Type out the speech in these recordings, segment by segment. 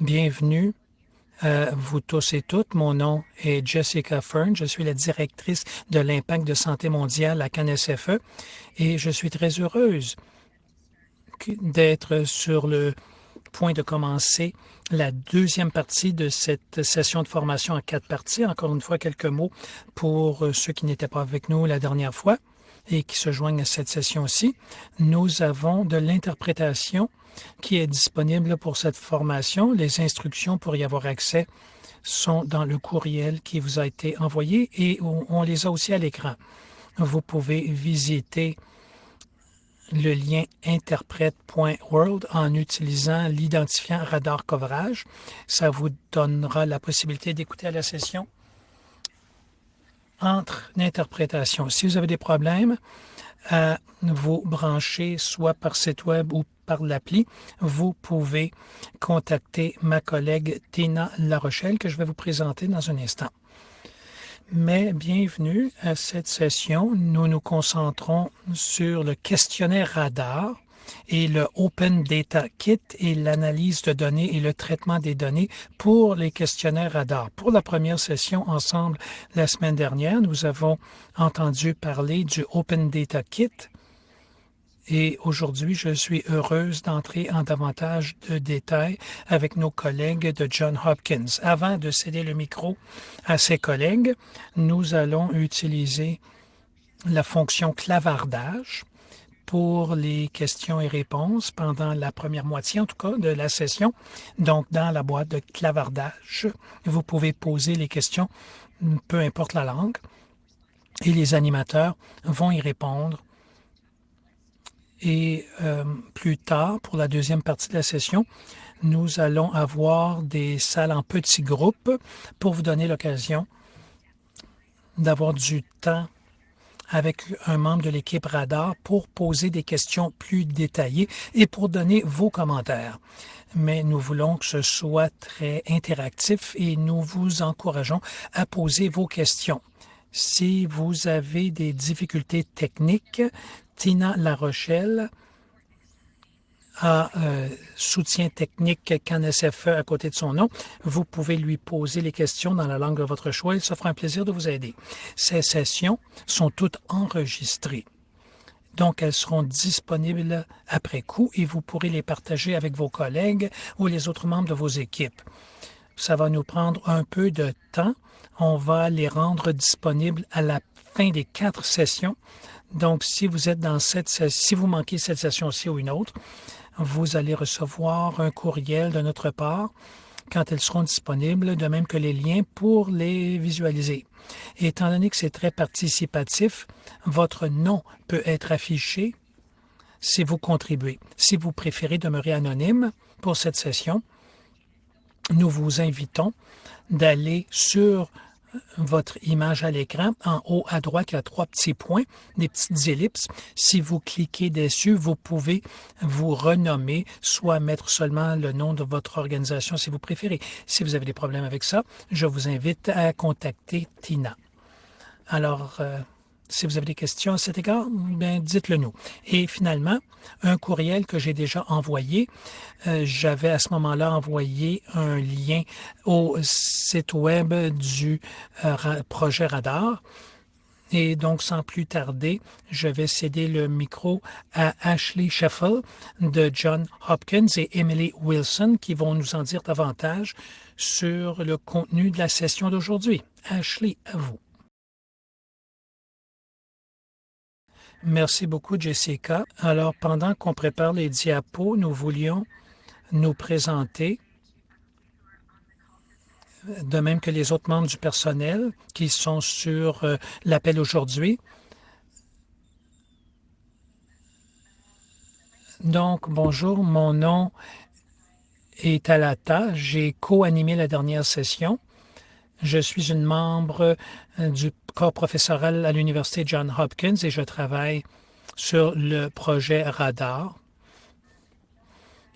Bienvenue à vous tous et toutes. Mon nom est Jessica Fern. Je suis la directrice de l'impact de santé mondiale à CanSFE et je suis très heureuse d'être sur le point de commencer la deuxième partie de cette session de formation en 4 parties. Encore une fois, quelques mots pour ceux qui n'étaient pas avec nous la dernière fois et qui se joignent à cette session-ci. Nous avons de l'interprétation qui est disponible pour cette formation. Les instructions pour y avoir accès sont dans le courriel qui vous a été envoyé et on les a aussi à l'écran. Vous pouvez visiter le lien interprète.world en utilisant l'identifiant radar coverage. Ça vous donnera la possibilité d'écouter la session entre l'interprétation. Si vous avez des problèmes à vous brancher soit par site web ou par l'appli, vous pouvez contacter ma collègue Tina Larochelle que je vais vous présenter dans un instant. Mais bienvenue à cette session. Nous nous concentrons sur le questionnaire radar et le Open Data Kit et l'analyse de données et le traitement des données pour les questionnaires radar. Pour la première session ensemble la semaine dernière, nous avons entendu parler du Open Data Kit. Et aujourd'hui, je suis heureuse d'entrer en davantage de détails avec nos collègues de Johns Hopkins. Avant de céder le micro à ses collègues, nous allons utiliser la fonction clavardage pour les questions et réponses pendant la première moitié, en tout cas, de la session. Donc, dans la boîte de clavardage, vous pouvez poser les questions, peu importe la langue, et les animateurs vont y répondre. Et plus tard, pour la deuxième partie de la session, nous allons avoir des salles en petits groupes pour vous donner l'occasion d'avoir du temps avec un membre de l'équipe Radar pour poser des questions plus détaillées et pour donner vos commentaires. Mais nous voulons que ce soit très interactif et nous vous encourageons à poser vos questions. Si vous avez des difficultés techniques, Tina Larochelle a soutien technique CanSFE à côté de son nom. Vous pouvez lui poser les questions dans la langue de votre choix. Il se fera un plaisir de vous aider. Ces sessions sont toutes enregistrées. Donc, elles seront disponibles après coup et vous pourrez les partager avec vos collègues ou les autres membres de vos équipes. Ça va nous prendre un peu de temps. On va les rendre disponibles à la fin des 4 sessions. Donc, si vous êtes dans si vous manquez cette session-ci ou une autre, vous allez recevoir un courriel de notre part quand elles seront disponibles, de même que les liens pour les visualiser. Et étant donné que c'est très participatif, votre nom peut être affiché si vous contribuez. Si vous préférez demeurer anonyme pour cette session, nous vous invitons d'aller sur votre image à l'écran. En haut à droite, il y a 3 petits points, des petites ellipses. Si vous cliquez dessus, vous pouvez vous renommer, soit mettre seulement le nom de votre organisation si vous préférez. Si vous avez des problèmes avec ça, je vous invite à contacter Tina. Alors, si vous avez des questions à cet égard, bien, dites-le nous. Et finalement, un courriel que j'ai déjà envoyé, j'avais à ce moment-là envoyé un lien au site web du projet Radar. Et donc, sans plus tarder, je vais céder le micro à Ashley Sheffel de Johns Hopkins et Emily Wilson qui vont nous en dire davantage sur le contenu de la session d'aujourd'hui. Ashley, à vous. Merci beaucoup, Jessica. Alors, pendant qu'on prépare les diapos, nous voulions nous présenter, de même que les autres membres du personnel qui sont sur l'appel aujourd'hui. Donc, bonjour, mon nom est Alata. J'ai co-animé la dernière session. Je suis une membre du corps professoral à l'Université Johns Hopkins et je travaille sur le projet Radar.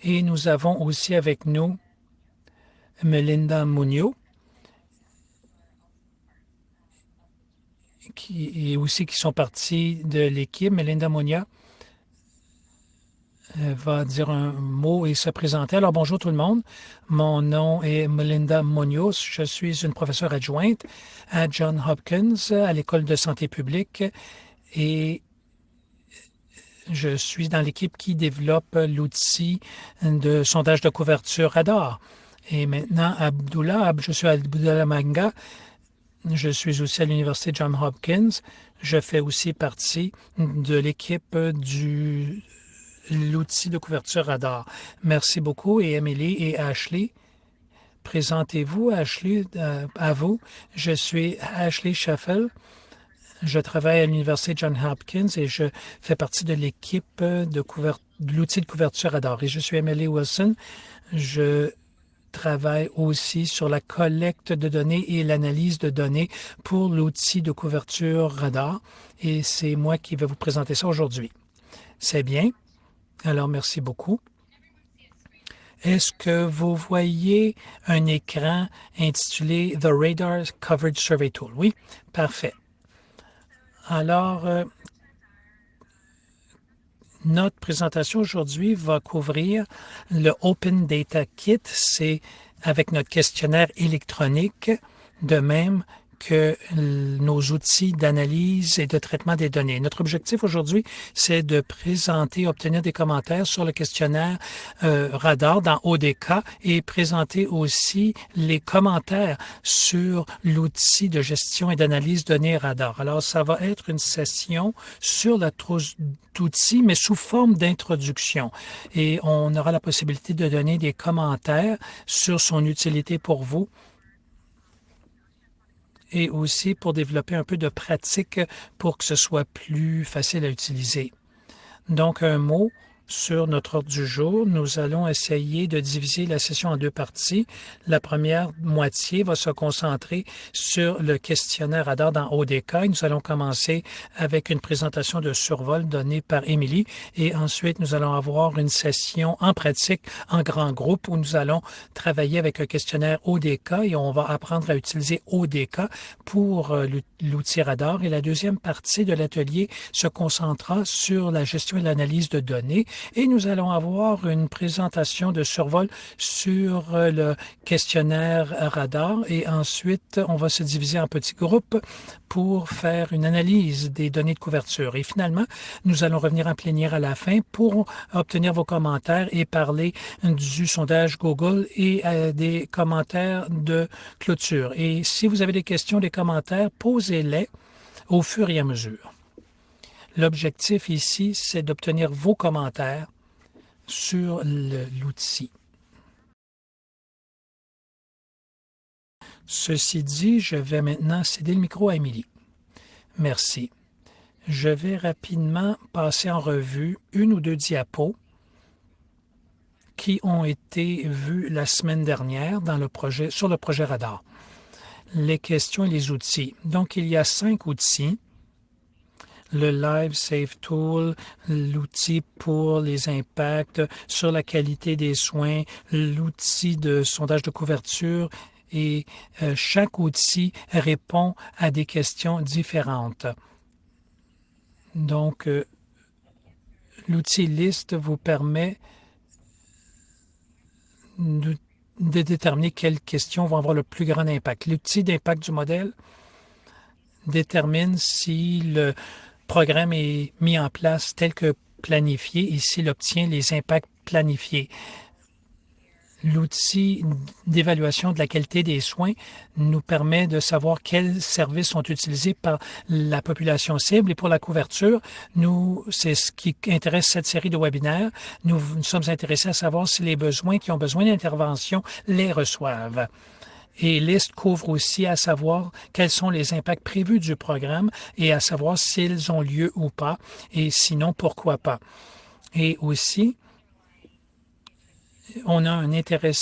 Et nous avons aussi avec nous Melinda Munoz, qui sont partis de l'équipe. Melinda Munoz va dire un mot et se présenter. Alors, bonjour tout le monde. Mon nom est Melinda Munoz. Je suis une professeure adjointe à Johns Hopkins, à l'École de santé publique, et je suis dans l'équipe qui développe l'outil de sondage de couverture radar. Et maintenant, je suis Abdullah Manga. Je suis aussi à l'Université Johns Hopkins. Je fais aussi partie de l'équipe du l'outil de couverture radar. Merci beaucoup. Et Emily et Ashley, présentez-vous, Ashley, à vous. Je suis Ashley Schaffel. Je travaille à l'Université Johns Hopkins et je fais partie de l'équipe de l'outil de couverture radar. Et je suis Emily Wilson. Je travaille aussi sur la collecte de données et l'analyse de données pour l'outil de couverture radar. Et c'est moi qui vais vous présenter ça aujourd'hui. C'est bien. Alors, merci beaucoup. Est-ce que vous voyez un écran intitulé The Radar Coverage Survey Tool? Oui, parfait. Alors, notre présentation aujourd'hui va couvrir le Open Data Kit. C'est avec notre questionnaire électronique, de même que nos outils d'analyse et de traitement des données. Notre objectif aujourd'hui, c'est de présenter, obtenir des commentaires sur le questionnaire radar dans ODK et présenter aussi les commentaires sur l'outil de gestion et d'analyse données radar. Alors, ça va être une session sur la trousse d'outils, mais sous forme d'introduction. Et on aura la possibilité de donner des commentaires sur son utilité pour vous, et aussi pour développer un peu de pratique pour que ce soit plus facile à utiliser. Donc, un mot sur notre ordre du jour. Nous allons essayer de diviser la session en deux parties. La première moitié va se concentrer sur le questionnaire radar dans ODK. Nous allons commencer avec une présentation de survol donnée par Émilie et ensuite nous allons avoir une session en pratique en grand groupe où nous allons travailler avec un questionnaire ODK et on va apprendre à utiliser ODK pour l'outil radar. Et la deuxième partie de l'atelier se concentrera sur la gestion et l'analyse de données. Et nous allons avoir une présentation de survol sur le questionnaire radar et ensuite, on va se diviser en petits groupes pour faire une analyse des données de couverture. Et finalement, nous allons revenir en plénière à la fin pour obtenir vos commentaires et parler du sondage Google et des commentaires de clôture. Et si vous avez des questions, des commentaires, posez-les au fur et à mesure. L'objectif ici, c'est d'obtenir vos commentaires sur l'outil. Ceci dit, je vais maintenant céder le micro à Émilie. Merci. Je vais rapidement passer en revue une ou deux diapos qui ont été vues la semaine dernière sur le projet radar. Les questions et les outils. Donc, il y a 5 outils. Le Live Safe Tool, l'outil pour les impacts sur la qualité des soins, l'outil de sondage de couverture et chaque outil répond à des questions différentes. Donc, l'outil liste vous permet de déterminer quelles questions vont avoir le plus grand impact. L'outil d'impact du modèle détermine si le programme est mis en place tel que planifié et s'il obtient les impacts planifiés. L'outil d'évaluation de la qualité des soins nous permet de savoir quels services sont utilisés par la population cible. Et pour la couverture, c'est ce qui intéresse cette série de webinaires. Nous sommes intéressés à savoir si les besoins qui ont besoin d'intervention les reçoivent. Et liste couvre aussi à savoir quels sont les impacts prévus du programme et à savoir s'ils ont lieu ou pas, et sinon, pourquoi pas. Et aussi, on a un intérêt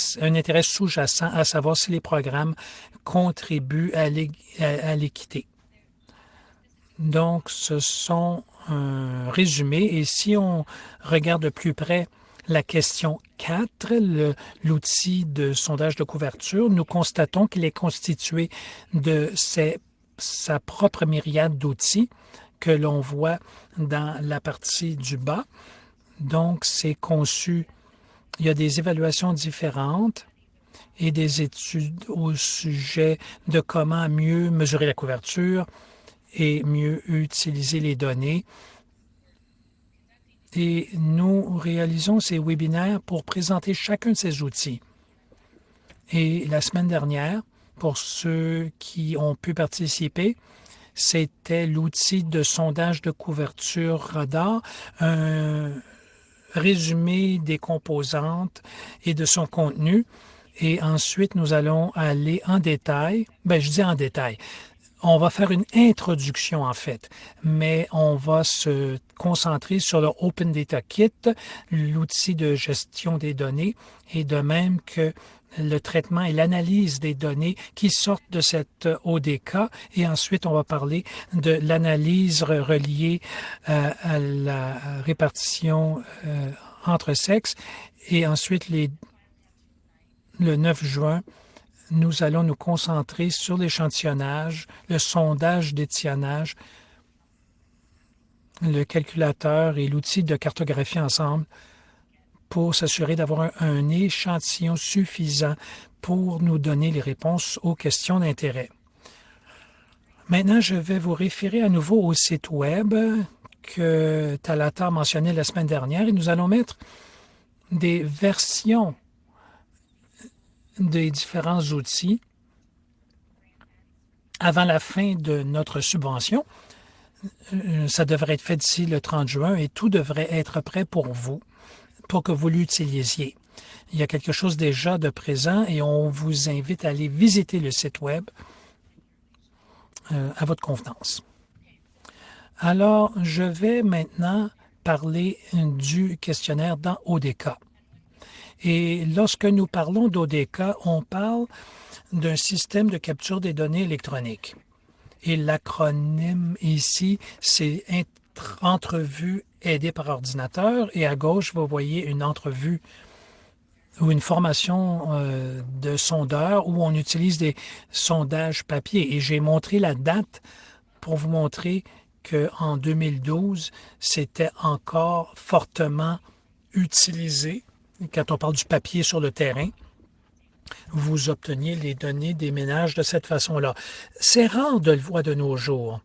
sous-jacent à savoir si les programmes contribuent à l'équité. Donc, ce sont un résumé. Et si on regarde de plus près la question 4, l'outil de sondage de couverture, nous constatons qu'il est constitué de sa propre myriade d'outils que l'on voit dans la partie du bas. Donc, c'est conçu. Il y a des évaluations différentes et des études au sujet de comment mieux mesurer la couverture et mieux utiliser les données. Et nous réalisons ces webinaires pour présenter chacun de ces outils. Et la semaine dernière, pour ceux qui ont pu participer, c'était l'outil de sondage de couverture radar, un résumé des composantes et de son contenu. Et ensuite, nous allons aller en détail. Je dis en détail. On va faire une introduction, en fait, mais on va se concentrer sur le Open Data Kit, l'outil de gestion des données, et de même que le traitement et l'analyse des données qui sortent de cette ODK. Et ensuite, on va parler de l'analyse reliée à la répartition entre sexes. Et ensuite, le 9 juin, nous allons nous concentrer sur l'échantillonnage, le sondage d'étionnage, le calculateur et l'outil de cartographie ensemble pour s'assurer d'avoir un échantillon suffisant pour nous donner les réponses aux questions d'intérêt. Maintenant, je vais vous référer à nouveau au site Web que Talata a mentionné la semaine dernière et nous allons mettre des versions des différents outils avant la fin de notre subvention. Ça devrait être fait d'ici le 30 juin et tout devrait être prêt pour vous, pour que vous l'utilisiez. Il y a quelque chose déjà de présent et on vous invite à aller visiter le site Web à votre convenance. Alors, je vais maintenant parler du questionnaire dans ODK. Et lorsque nous parlons d'ODK, on parle d'un système de capture des données électroniques. Et l'acronyme ici, c'est entrevue aidée par ordinateur. Et à gauche, vous voyez une entrevue ou une formation de sondeur où on utilise des sondages papier. Et j'ai montré la date pour vous montrer qu'en 2012, c'était encore fortement utilisé. Quand on parle du papier sur le terrain, vous obteniez les données des ménages de cette façon-là. C'est rare de le voir de nos jours.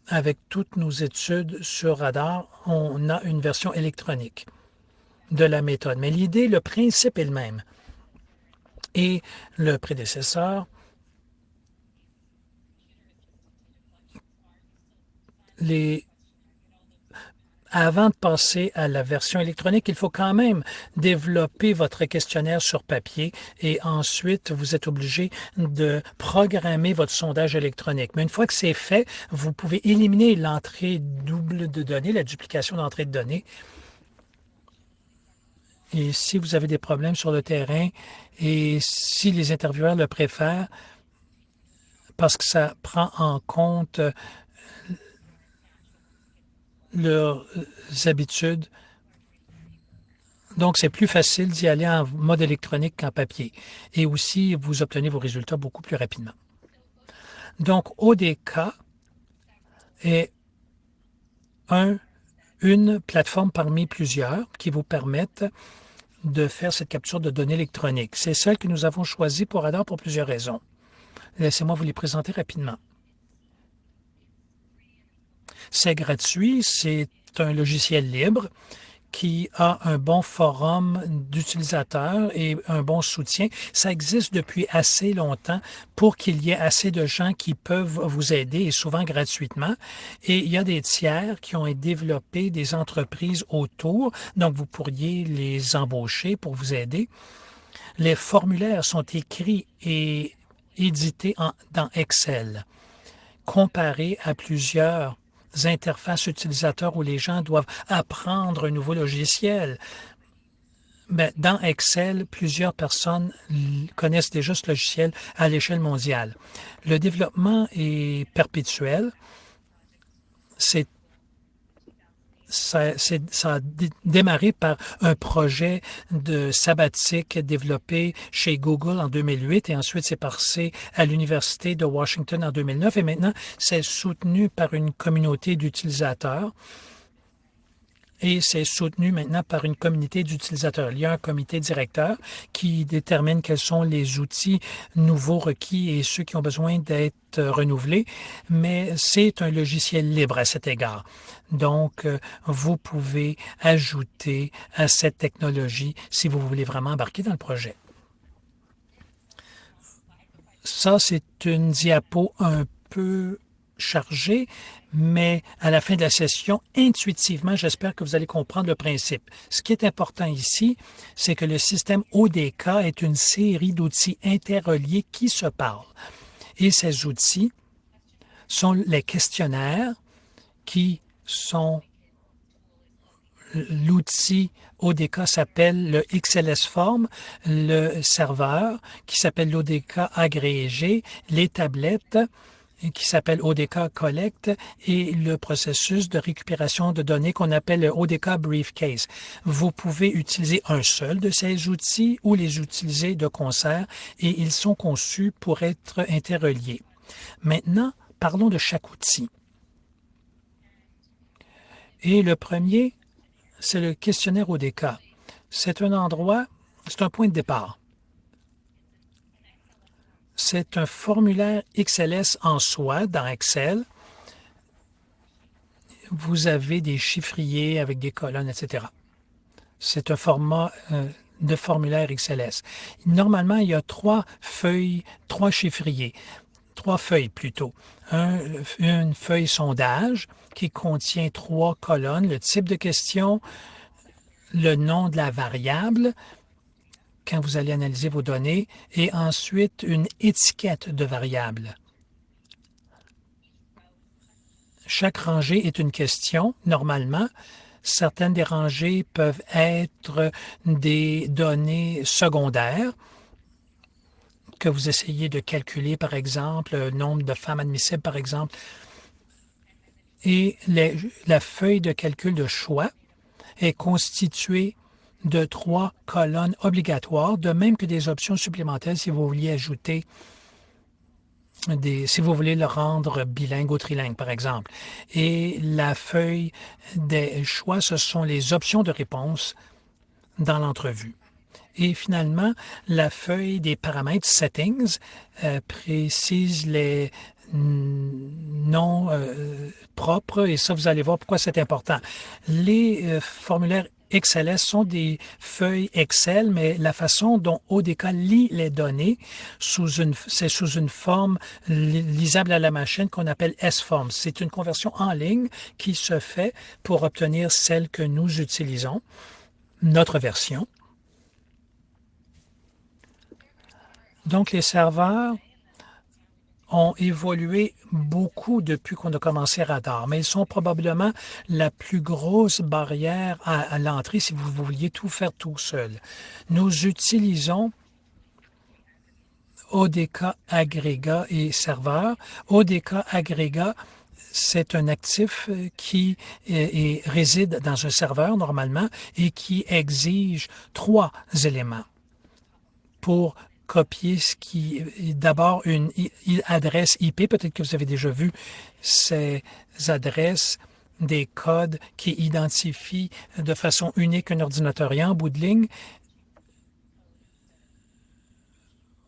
Avec toutes nos études sur radar, on a une version électronique de la méthode. Mais l'idée, le principe est le même. Et le prédécesseur, avant de passer à la version électronique, il faut quand même développer votre questionnaire sur papier et ensuite, vous êtes obligé de programmer votre sondage électronique. Mais une fois que c'est fait, vous pouvez éliminer l'entrée double de données, la duplication d'entrée de données. Et si vous avez des problèmes sur le terrain et si les intervieweurs le préfèrent, parce que ça prend en compte leurs habitudes. Donc, c'est plus facile d'y aller en mode électronique qu'en papier. Et aussi, vous obtenez vos résultats beaucoup plus rapidement. Donc, ODK est une plateforme parmi plusieurs qui vous permettent de faire cette capture de données électroniques. C'est celle que nous avons choisie pour Radar pour plusieurs raisons. Laissez-moi vous les présenter rapidement. C'est gratuit, c'est un logiciel libre qui a un bon forum d'utilisateurs et un bon soutien. Ça existe depuis assez longtemps pour qu'il y ait assez de gens qui peuvent vous aider et souvent gratuitement. Et il y a des tiers qui ont développé des entreprises autour, donc vous pourriez les embaucher pour vous aider. Les formulaires sont écrits et édités dans Excel, comparés à plusieurs interfaces utilisateurs où les gens doivent apprendre un nouveau logiciel. Dans Excel, plusieurs personnes connaissent déjà ce logiciel à l'échelle mondiale. Le développement est perpétuel. Ça a démarré par un projet de sabbatique développé chez Google en 2008 et ensuite c'est passé à l'Université de Washington en 2009 et maintenant c'est soutenu par une communauté d'utilisateurs et c'est soutenu maintenant par une communauté d'utilisateurs. Il y a un comité directeur qui détermine quels sont les outils nouveaux requis et ceux qui ont besoin d'être renouvelés, mais c'est un logiciel libre à cet égard. Donc, vous pouvez ajouter à cette technologie si vous voulez vraiment embarquer dans le projet. Ça, c'est une diapo un peu chargée, mais à la fin de la session, intuitivement, j'espère que vous allez comprendre le principe. Ce qui est important ici, c'est que le système ODK est une série d'outils interreliés qui se parlent. Et ces outils sont les questionnaires qui sont l'outil ODK s'appelle le XLS Form, le serveur qui s'appelle l'ODK agrégé, les tablettes qui s'appelle ODK Collect et le processus de récupération de données qu'on appelle le ODK Briefcase. Vous pouvez utiliser un seul de ces outils ou les utiliser de concert et ils sont conçus pour être interreliés. Maintenant, parlons de chaque outil. Et le premier, c'est le questionnaire ODK. C'est un endroit, c'est un point de départ. C'est un formulaire XLS en soi dans Excel. Vous avez des chiffriers avec des colonnes, etc. C'est un format de formulaire XLS. Normalement, il y a trois chiffriers, trois feuilles plutôt. Une feuille sondage qui contient 3 colonnes, le type de question, le nom de la variable, quand vous allez analyser vos données, et ensuite une étiquette de variable. Chaque rangée est une question, normalement. Certaines des rangées peuvent être des données secondaires que vous essayez de calculer, par exemple, le nombre de femmes admissibles, par exemple. Et la feuille de calcul de choix est constituée de 3 colonnes obligatoires, de même que des options supplémentaires si vous vouliez ajouter si vous voulez le rendre bilingue ou trilingue, par exemple. Et la feuille des choix, ce sont les options de réponse dans l'entrevue. Et finalement, la feuille des paramètres settings précise les noms propres, et ça, vous allez voir pourquoi c'est important. Les formulaires XLS sont des feuilles Excel, mais la façon dont ODK lit les données, c'est sous une forme lisable à la machine qu'on appelle S-Form. C'est une conversion en ligne qui se fait pour obtenir celle que nous utilisons, notre version. Donc, les serveurs ont évolué beaucoup depuis qu'on a commencé Radar, mais ils sont probablement la plus grosse barrière à l'entrée si vous vouliez tout faire tout seul. Nous utilisons ODK Agrégat et serveur. ODK Agrégat, c'est un actif qui réside dans un serveur normalement et qui exige 3 éléments pour copier ce qui est d'abord une adresse IP. Peut-être que vous avez déjà vu ces adresses, des codes qui identifient de façon unique un ordinateur. Et en bout de ligne,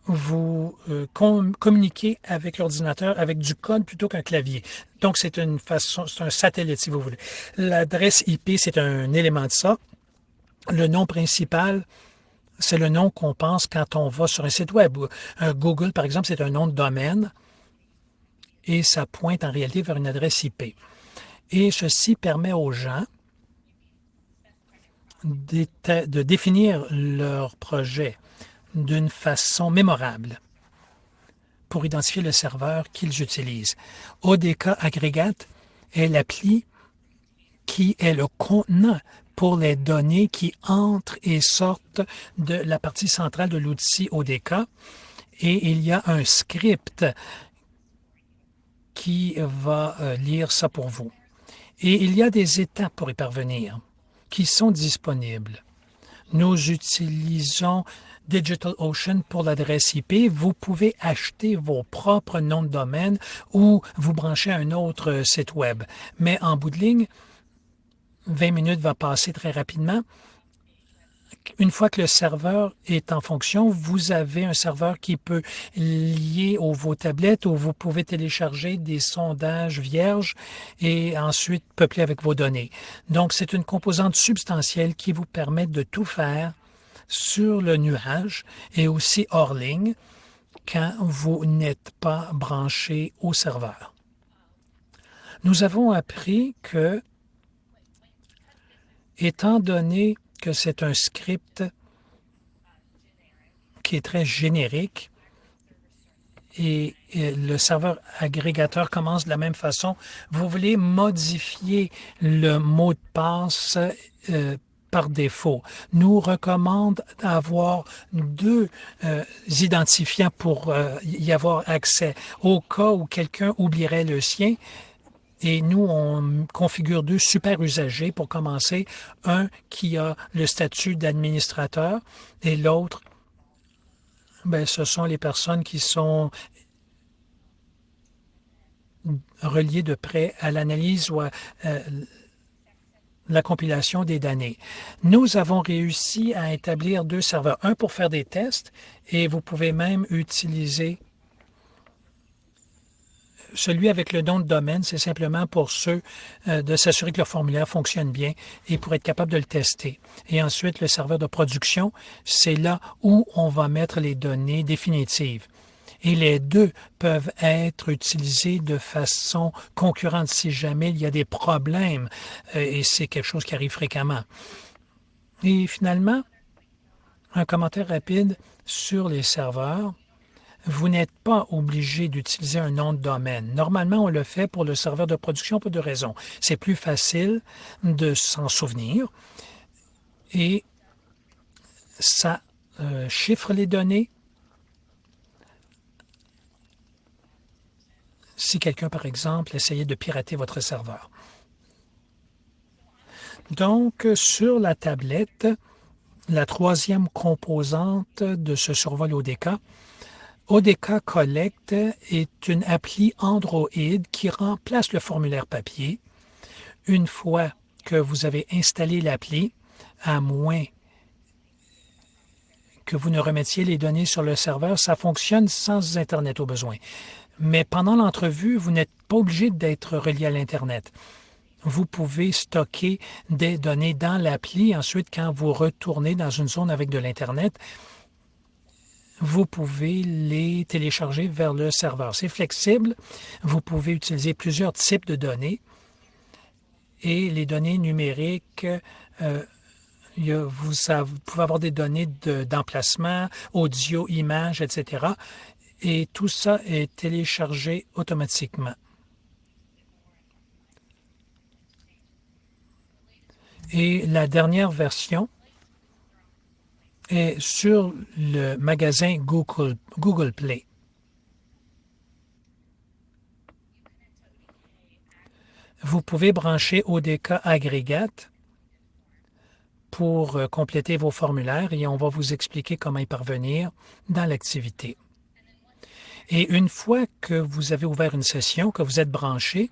vous communiquez avec l'ordinateur avec du code plutôt qu'un clavier. Donc, c'est un satellite, si vous voulez. L'adresse IP, c'est un élément de ça. Le nom principal, c'est le nom qu'on pense quand on va sur un site web. Google, par exemple, c'est un nom de domaine et ça pointe en réalité vers une adresse IP. Et ceci permet aux gens de définir leur projet d'une façon mémorable pour identifier le serveur qu'ils utilisent. ODK Aggregate est l'appli qui est le contenant pour les données qui entrent et sortent de la partie centrale de l'outil ODK. Et il y a un script qui va lire ça pour vous. Et il y a des étapes pour y parvenir qui sont disponibles. Nous utilisons DigitalOcean pour l'adresse IP. Vous pouvez acheter vos propres noms de domaine ou vous brancher à un autre site web. Mais en bout de ligne, 20 minutes va passer très rapidement. Une fois que le serveur est en fonction, vous avez un serveur qui peut lier vos tablettes où vous pouvez télécharger des sondages vierges et ensuite peupler avec vos données. Donc, c'est une composante substantielle qui vous permet de tout faire sur le nuage et aussi hors ligne quand vous n'êtes pas branché au serveur. Nous avons appris que, étant donné que c'est un script qui est très générique et le serveur agrégateur commence de la même façon, vous voulez modifier le mot de passe par défaut. Nous recommande d'avoir deux identifiants pour y avoir accès au cas où quelqu'un oublierait le sien. Et nous, on configure deux super usagers pour commencer. Un qui a le statut d'administrateur et l'autre, ce sont les personnes qui sont reliées de près à l'analyse ou à la compilation des données. Nous avons réussi à établir deux serveurs, un pour faire des tests et vous pouvez même utiliser celui avec le nom de domaine, c'est simplement pour ceux de s'assurer que leur formulaire fonctionne bien et pour être capable de le tester. Et ensuite, le serveur de production, c'est là où on va mettre les données définitives. Et les deux peuvent être utilisés de façon concurrente si jamais il y a des problèmes, et c'est quelque chose qui arrive fréquemment. Et finalement, un commentaire rapide sur les serveurs. Vous n'êtes pas obligé d'utiliser un nom de domaine. Normalement, on le fait pour le serveur de production pour deux raisons. C'est plus facile de s'en souvenir et ça chiffre les données. Si quelqu'un, par exemple, essayait de pirater votre serveur. Donc, sur la tablette, la troisième composante de ce survol ODK, ODK Collect est une appli Android qui remplace le formulaire papier. Une fois que vous avez installé l'appli, à moins que vous ne remettiez les données sur le serveur, ça fonctionne sans Internet au besoin. Mais pendant l'entrevue, vous n'êtes pas obligé d'être relié à l'Internet. Vous pouvez stocker des données dans l'appli. Ensuite, quand vous retournez dans une zone avec de l'Internet, vous pouvez les télécharger vers le serveur. C'est flexible. Vous pouvez utiliser plusieurs types de données. Et les données numériques, vous pouvez avoir des données d'emplacement, audio, images, etc. Et tout ça est téléchargé automatiquement. Et la dernière version est sur le magasin Google Play. Vous pouvez brancher ODK Aggregate pour compléter vos formulaires et on va vous expliquer comment y parvenir dans l'activité. Et une fois que vous avez ouvert une session, que vous êtes branché,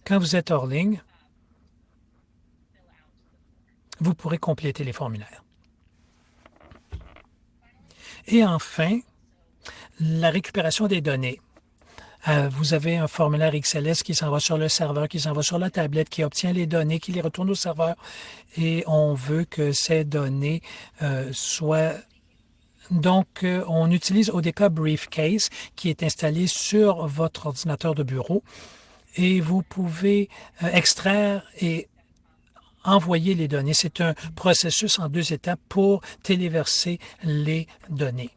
quand vous êtes hors ligne, vous pourrez compléter les formulaires. Et enfin, la récupération des données. Vous avez un formulaire XLS qui s'en va sur le serveur, qui s'en va sur la tablette, qui obtient les données, qui les retourne au serveur. Et on veut que ces données soient... Donc, on utilise ODK Briefcase qui est installé sur votre ordinateur de bureau. Et vous pouvez extraire et envoyer les données. C'est un processus en deux étapes pour téléverser les données.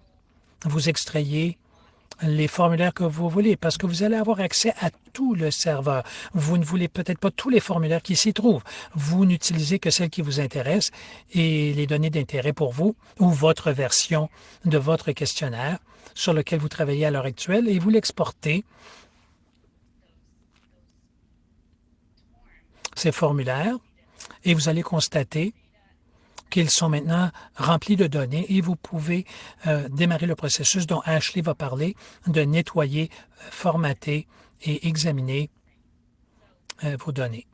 Vous extrayez les formulaires que vous voulez parce que vous allez avoir accès à tout le serveur. Vous ne voulez peut-être pas tous les formulaires qui s'y trouvent. Vous n'utilisez que celles qui vous intéressent et les données d'intérêt pour vous ou votre version de votre questionnaire sur lequel vous travaillez à l'heure actuelle et vous l'exportez. Ces formulaires et vous allez constater qu'ils sont maintenant remplis de données et vous pouvez démarrer le processus dont Ashley va parler, de nettoyer, formater et examiner vos données.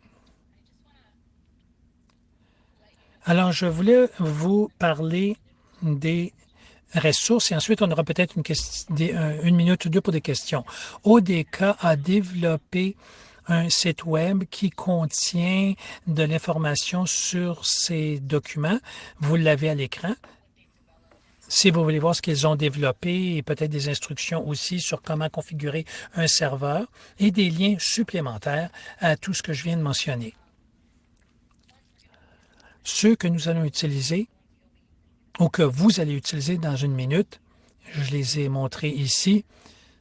Alors, je voulais vous parler des ressources et ensuite on aura peut-être une minute ou deux pour des questions. ODK a développé un site web qui contient de l'information sur ces documents. Vous l'avez à l'écran. Si vous voulez voir ce qu'ils ont développé et peut-être des instructions aussi sur comment configurer un serveur et des liens supplémentaires à tout ce que je viens de mentionner. Ceux que nous allons utiliser ou que vous allez utiliser dans une minute, je les ai montrés ici.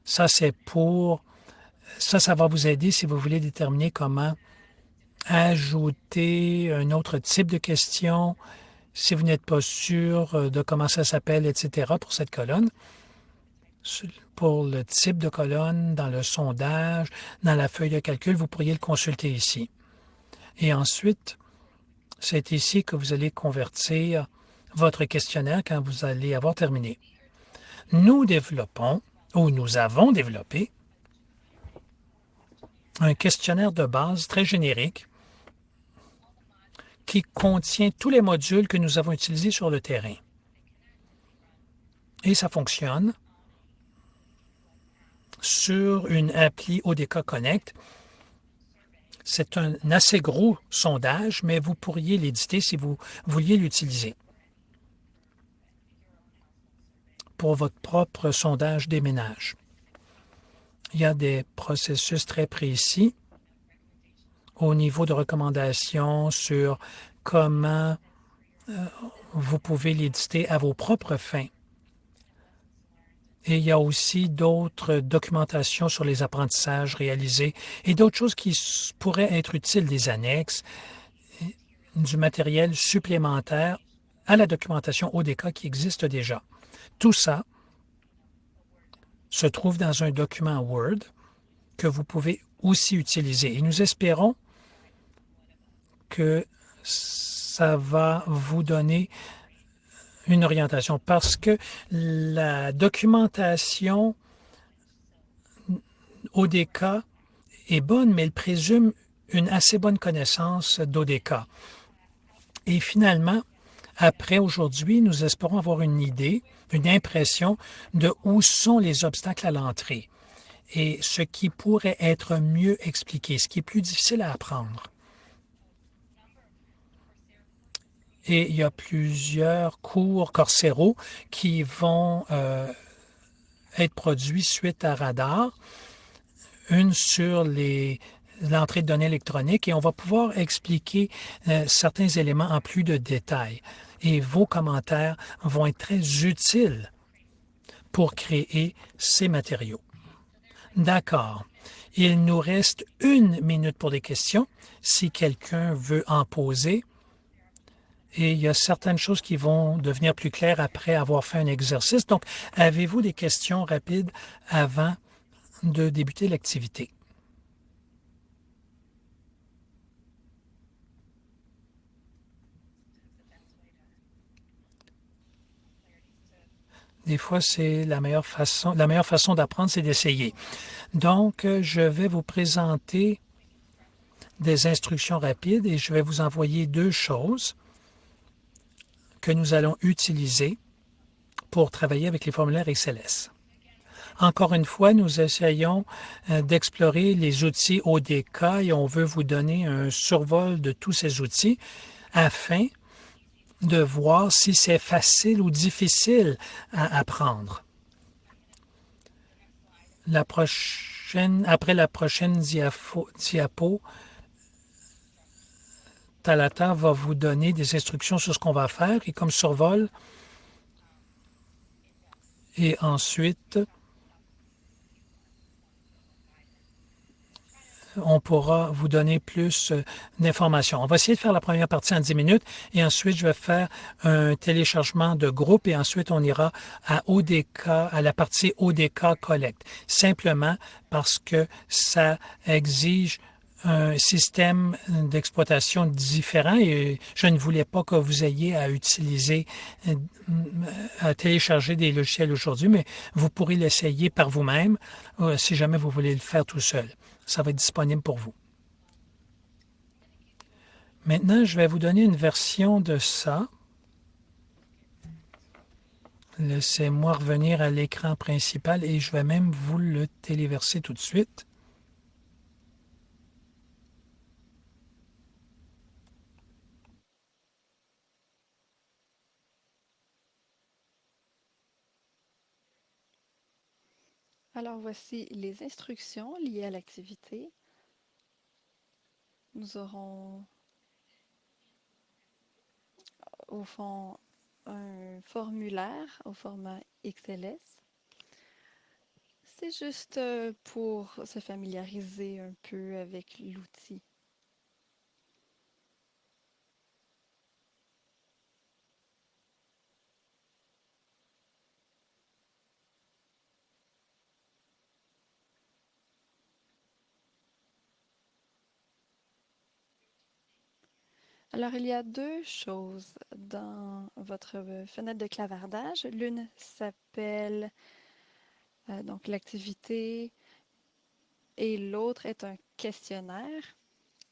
Ça, c'est pour... Ça va vous aider si vous voulez déterminer comment ajouter un autre type de question, si vous n'êtes pas sûr de comment ça s'appelle, etc. pour cette colonne. Pour le type de colonne, dans le sondage, dans la feuille de calcul, vous pourriez le consulter ici. Et ensuite, c'est ici que vous allez convertir votre questionnaire quand vous allez avoir terminé. Nous développons, ou nous avons développé, un questionnaire de base très générique qui contient tous les modules que nous avons utilisés sur le terrain. Et ça fonctionne sur une appli ODK Connect. C'est un assez gros sondage, mais vous pourriez l'éditer si vous vouliez l'utiliser pour votre propre sondage des ménages. Il y a des processus très précis au niveau de recommandations sur comment vous pouvez l'éditer à vos propres fins. Et il y a aussi d'autres documentations sur les apprentissages réalisés et d'autres choses qui pourraient être utiles, des annexes, du matériel supplémentaire à la documentation ODK qui existe déjà. Tout ça se trouve dans un document Word que vous pouvez aussi utiliser. Et nous espérons que ça va vous donner une orientation parce que la documentation ODK est bonne, mais elle présume une assez bonne connaissance d'ODK. Et finalement, après aujourd'hui, nous espérons avoir une idée, une impression de où sont les obstacles à l'entrée et ce qui pourrait être mieux expliqué, ce qui est plus difficile à apprendre. Et il y a plusieurs cours Coursera qui vont être produits suite à Radar, une sur l'entrée de données électroniques et on va pouvoir expliquer certains éléments en plus de détails. Et vos commentaires vont être très utiles pour créer ces matériaux. D'accord. Il nous reste une minute pour des questions, si quelqu'un veut en poser. Et il y a certaines choses qui vont devenir plus claires après avoir fait un exercice. Donc, avez-vous des questions rapides avant de débuter l'activité? Des fois, c'est la meilleure façon d'apprendre, c'est d'essayer. Donc, je vais vous présenter des instructions rapides et je vais vous envoyer deux choses que nous allons utiliser pour travailler avec les formulaires XLS. Encore une fois, nous essayons d'explorer les outils ODK et on veut vous donner un survol de tous ces outils afin de voir si c'est facile ou difficile à apprendre. Après la prochaine diapo, Talata va vous donner des instructions sur ce qu'on va faire et comme survol. Et ensuite, on pourra vous donner plus d'informations. On va essayer de faire la première partie en 10 minutes et ensuite, je vais faire un téléchargement de groupe et ensuite, on ira à ODK, à la partie ODK Collect, simplement parce que ça exige un système d'exploitation différent et je ne voulais pas que vous ayez à utiliser, à télécharger des logiciels aujourd'hui, mais vous pourrez l'essayer par vous-même si jamais vous voulez le faire tout seul. Ça va être disponible pour vous. Maintenant, je vais vous donner une version de ça. Laissez-moi revenir à l'écran principal et je vais même vous le téléverser tout de suite. Alors voici les instructions liées à l'activité. Nous aurons au fond un formulaire au format XLS. C'est juste pour se familiariser un peu avec l'outil. Alors, il y a deux choses dans votre fenêtre de clavardage. L'une s'appelle donc l'activité et l'autre est un questionnaire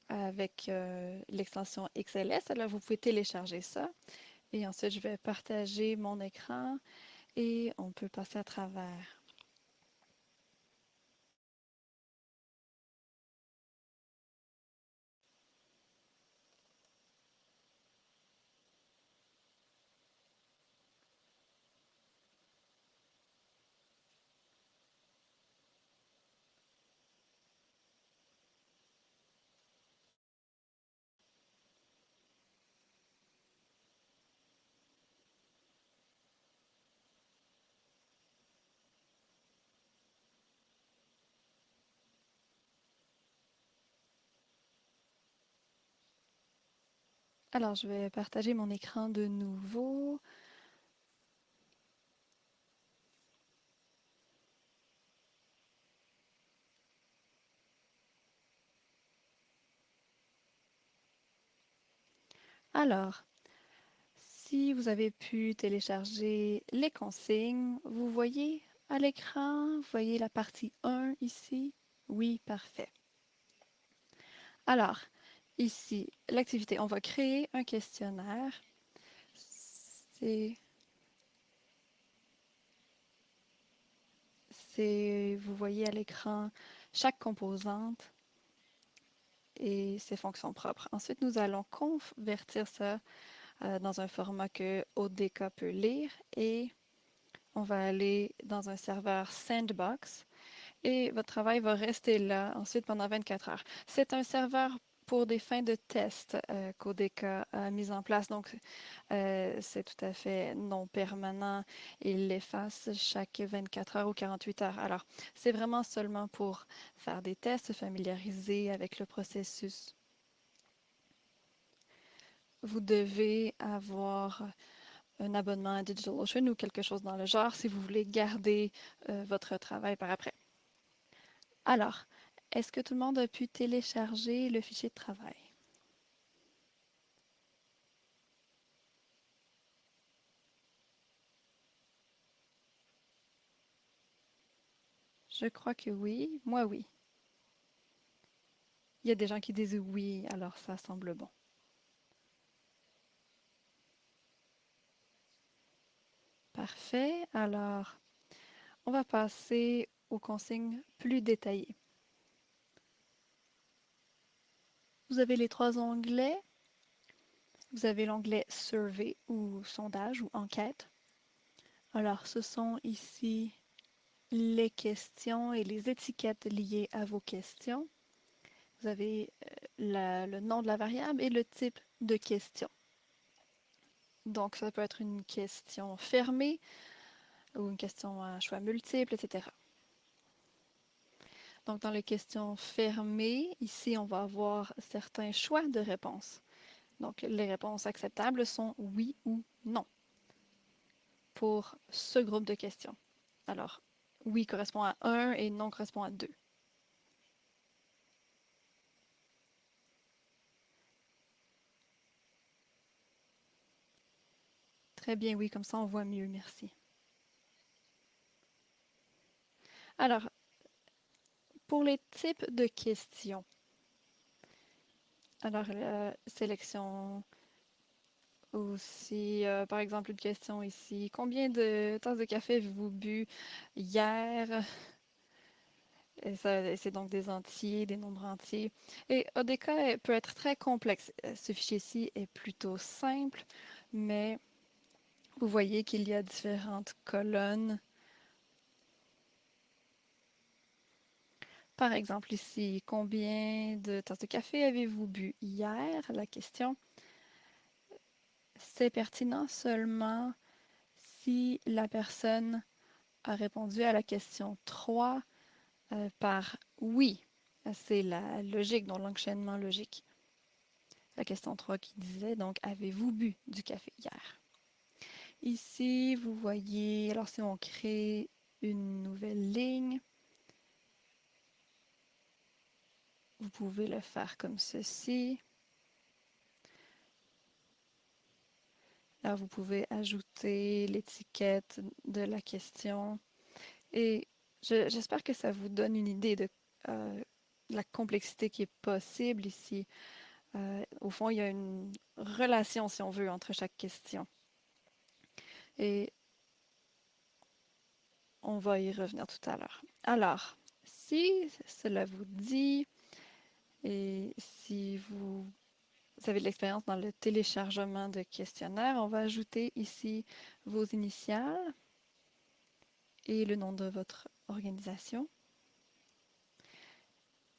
avec l'extension XLS. Alors, vous pouvez télécharger ça. Et ensuite, je vais partager mon écran et on peut passer à travers. Alors, je vais partager mon écran de nouveau. Alors, si vous avez pu télécharger les consignes, vous voyez à l'écran, vous voyez la partie 1 ici? Oui, parfait. Alors, ici, l'activité, on va créer un questionnaire. Vous voyez à l'écran chaque composante et ses fonctions propres. Ensuite, nous allons convertir ça dans un format que ODK peut lire et on va aller dans un serveur Sandbox et votre travail va rester là ensuite pendant 24 heures. C'est un serveur pour des fins de test qu'ODK a mis en place. Donc, c'est tout à fait non permanent. Il l'efface chaque 24 heures ou 48 heures. Alors, c'est vraiment seulement pour faire des tests, se familiariser avec le processus. Vous devez avoir un abonnement à DigitalOcean ou quelque chose dans le genre si vous voulez garder votre travail par après. Alors, est-ce que tout le monde a pu télécharger le fichier de travail? Je crois que oui. Moi, oui. Il y a des gens qui disent oui, alors ça semble bon. Parfait. Alors, on va passer aux consignes plus détaillées. Vous avez les trois onglets. Vous avez l'onglet Survey ou sondage ou enquête. Alors, ce sont ici les questions et les étiquettes liées à vos questions. Vous avez le nom de la variable et le type de question. Donc, ça peut être une question fermée ou une question à choix multiple, etc. Donc, dans les questions fermées, ici, on va avoir certains choix de réponses. Donc, les réponses acceptables sont oui ou non pour ce groupe de questions. Alors, oui correspond à 1 et non correspond à 2. Très bien, oui, comme ça on voit mieux, merci. Alors, pour les types de questions, Alors, la sélection aussi, par exemple, une question ici. Combien de tasses de café avez-vous bu hier? Et c'est donc des entiers, des nombres entiers. Et ODK peut être très complexe. Ce fichier-ci est plutôt simple, mais vous voyez qu'il y a différentes colonnes. Par exemple, ici, combien de tasses de café avez-vous bu hier? La question. C'est pertinent seulement si la personne a répondu à la question 3 par oui. C'est la logique, donc l'enchaînement logique. La question 3 qui disait donc avez-vous bu du café hier? Ici, vous voyez, alors si on crée une nouvelle ligne, vous pouvez le faire comme ceci. Là, vous pouvez ajouter l'étiquette de la question. Et j'espère que ça vous donne une idée de la complexité qui est possible ici. Au fond, il y a une relation, si on veut, entre chaque question. Et on va y revenir tout à l'heure. Alors, si cela vous dit, et si vous avez de l'expérience dans le téléchargement de questionnaires, on va ajouter ici vos initiales et le nom de votre organisation.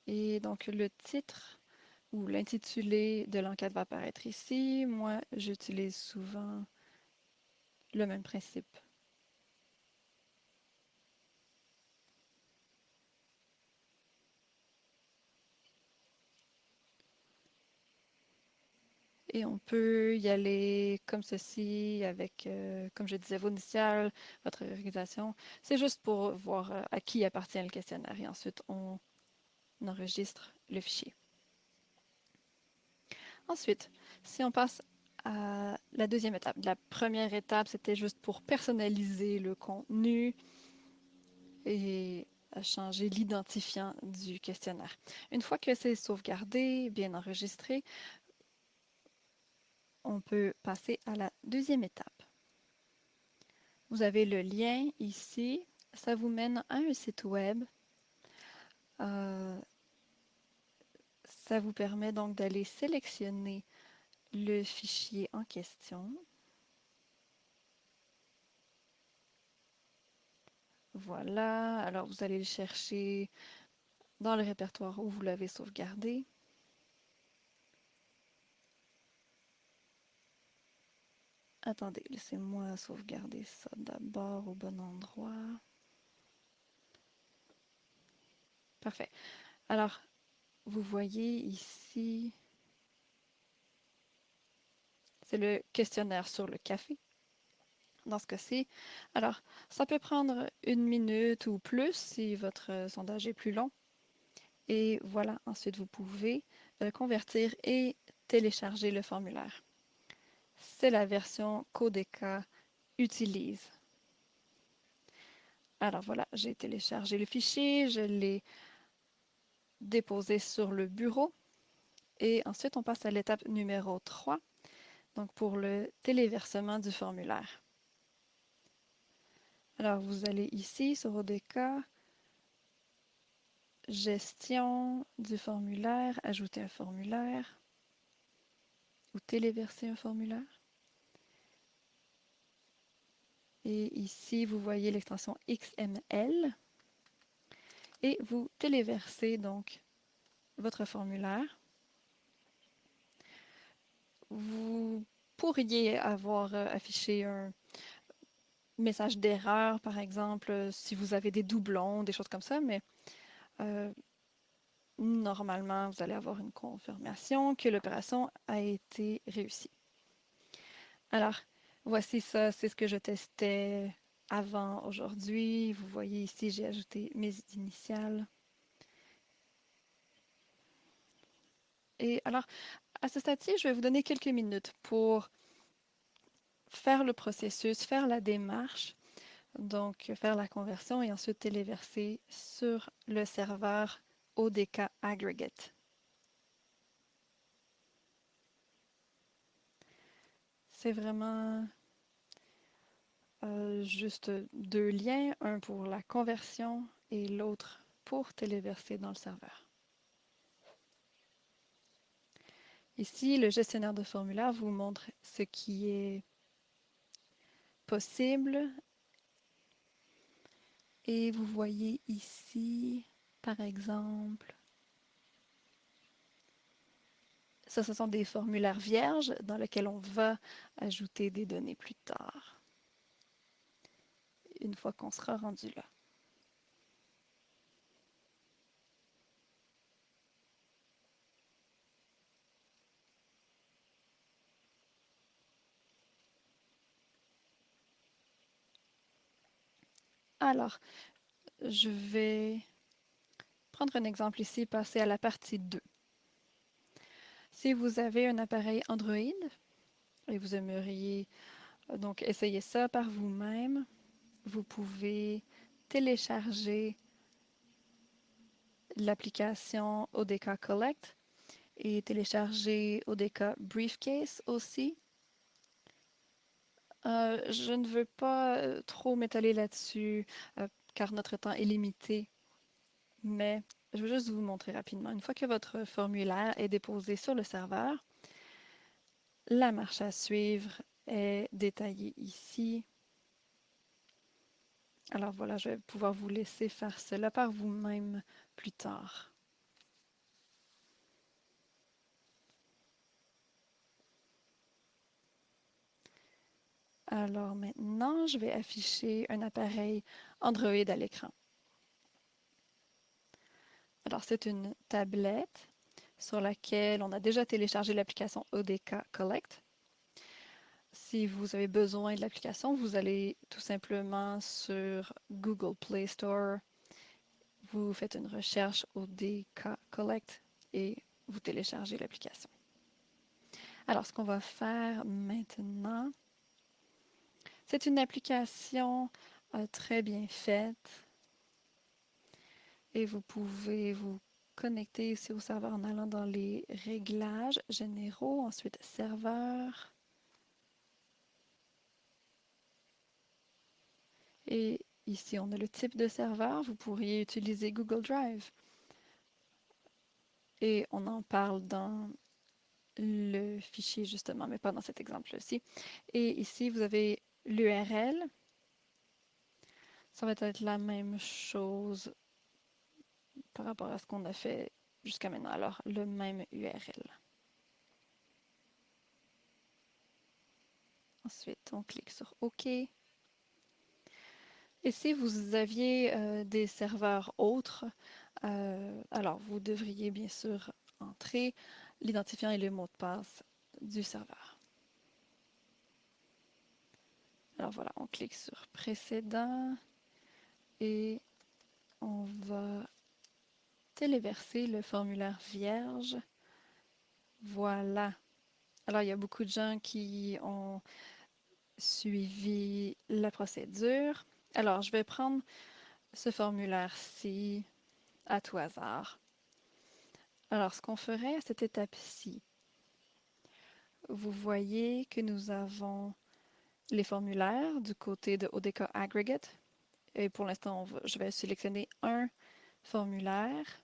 Et donc, le titre ou l'intitulé de l'enquête va apparaître ici. Moi, j'utilise souvent le même principe. Et on peut y aller comme ceci, avec, comme je disais, vos initiales, votre organisation. C'est juste pour voir à qui appartient le questionnaire. Et ensuite, on enregistre le fichier. Ensuite, si on passe à la deuxième étape. La première étape, c'était juste pour personnaliser le contenu et changer l'identifiant du questionnaire. Une fois que c'est sauvegardé, bien enregistré, on peut passer à la deuxième étape. Vous avez le lien ici. Ça vous mène à un site web. Ça vous permet donc d'aller sélectionner le fichier en question. Voilà. Alors, vous allez le chercher dans le répertoire où vous l'avez sauvegardé. Attendez, laissez-moi sauvegarder ça d'abord au bon endroit. Parfait. Alors, vous voyez ici, c'est le questionnaire sur le café, dans ce cas-ci. Alors, ça peut prendre 1 minute ou plus si votre sondage est plus long. Et voilà, ensuite vous pouvez convertir et télécharger le formulaire. C'est la version qu'ODK utilise. Alors voilà, j'ai téléchargé le fichier, je l'ai déposé sur le bureau. Et ensuite, on passe à l'étape numéro 3, donc pour le téléversement du formulaire. Alors, vous allez ici sur ODK, gestion du formulaire, ajouter un formulaire ou téléverser un formulaire. Et ici, vous voyez l'extension XML et vous téléversez donc votre formulaire. Vous pourriez avoir affiché un message d'erreur, par exemple, si vous avez des doublons, des choses comme ça, mais normalement, vous allez avoir une confirmation que l'opération a été réussie. Alors, voici ça, c'est ce que je testais avant aujourd'hui. Vous voyez ici, j'ai ajouté mes initiales. Et alors, à ce stade-ci, je vais vous donner quelques minutes pour faire le processus, faire la démarche, donc faire la conversion et ensuite téléverser sur le serveur ODK Aggregate. C'est vraiment juste deux liens, un pour la conversion et l'autre pour téléverser dans le serveur. Ici, le gestionnaire de formulaire vous montre ce qui est possible. Et vous voyez ici, par exemple, ça, ce sont des formulaires vierges dans lesquels on va ajouter des données plus tard, une fois qu'on sera rendu là. Alors, je vais prendre un exemple ici, passer à la partie 2. Si vous avez un appareil Android et vous aimeriez donc essayer ça par vous-même, vous pouvez télécharger l'application ODK Collect et télécharger ODK Briefcase aussi. Je ne veux pas trop m'étaler là-dessus car notre temps est limité, mais je veux juste vous montrer rapidement. Une fois que votre formulaire est déposé sur le serveur, la marche à suivre est détaillée ici. Alors voilà, je vais pouvoir vous laisser faire cela par vous-même plus tard. Alors maintenant, je vais afficher un appareil Android à l'écran. Alors c'est une tablette sur laquelle on a déjà téléchargé l'application ODK Collect. Si vous avez besoin de l'application, vous allez tout simplement sur Google Play Store, vous faites une recherche ODK Collect et vous téléchargez l'application. Alors, ce qu'on va faire maintenant, c'est une application très bien faite et vous pouvez vous connecter ici au serveur en allant dans les réglages généraux, ensuite serveur. Et ici, on a le type de serveur. Vous pourriez utiliser Google Drive. Et on en parle dans le fichier justement, mais pas dans cet exemple-ci. Et ici, vous avez l'URL. Ça va être la même chose par rapport à ce qu'on a fait jusqu'à maintenant. Alors, le même URL. Ensuite, on clique sur OK. Et si vous aviez des serveurs autres, alors vous devriez bien sûr entrer l'identifiant et le mot de passe du serveur. Alors voilà, on clique sur précédent et on va téléverser le formulaire vierge. Voilà. Alors, il y a beaucoup de gens qui ont suivi la procédure. Alors, je vais prendre ce formulaire-ci à tout hasard. Alors, ce qu'on ferait à cette étape-ci, vous voyez que nous avons les formulaires du côté de ODK Aggregate. Et pour l'instant, je vais sélectionner un formulaire.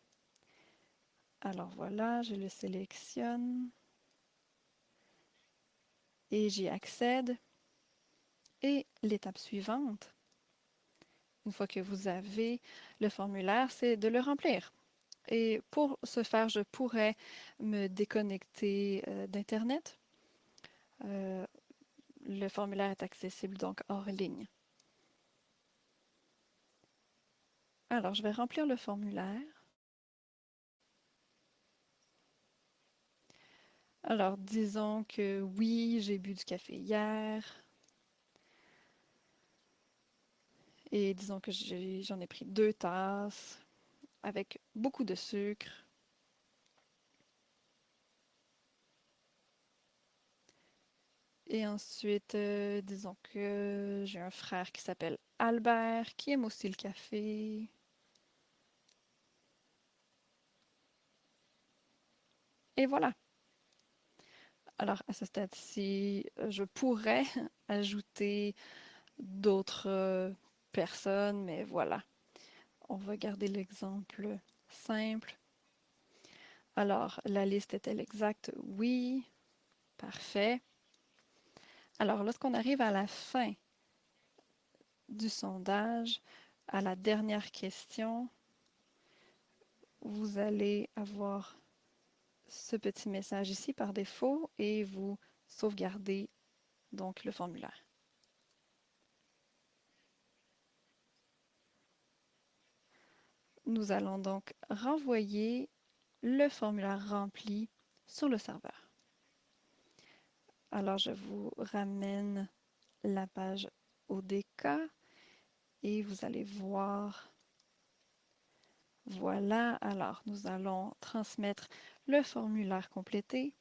Alors voilà, je le sélectionne et j'y accède. Et l'étape suivante, une fois que vous avez le formulaire, c'est de le remplir. Et pour ce faire, je pourrais me déconnecter d'Internet. Le formulaire est accessible donc hors ligne. Alors, je vais remplir le formulaire. Alors, disons que oui, j'ai bu du café hier. Et disons que j'en ai pris 2 tasses avec beaucoup de sucre. Et ensuite, disons que j'ai un frère qui s'appelle Albert, qui aime aussi le café. Et voilà. Alors, à ce stade-ci, je pourrais ajouter d'autres personnes, mais voilà. On va garder l'exemple simple. Alors, la liste est-elle exacte? Oui. Parfait. Alors, lorsqu'on arrive à la fin du sondage, à la dernière question, vous allez avoir ce petit message ici par défaut et vous sauvegardez donc le formulaire. Nous allons donc renvoyer le formulaire rempli sur le serveur. Alors, je vous ramène la page ODK et vous allez voir. Voilà, alors nous allons transmettre le formulaire complété.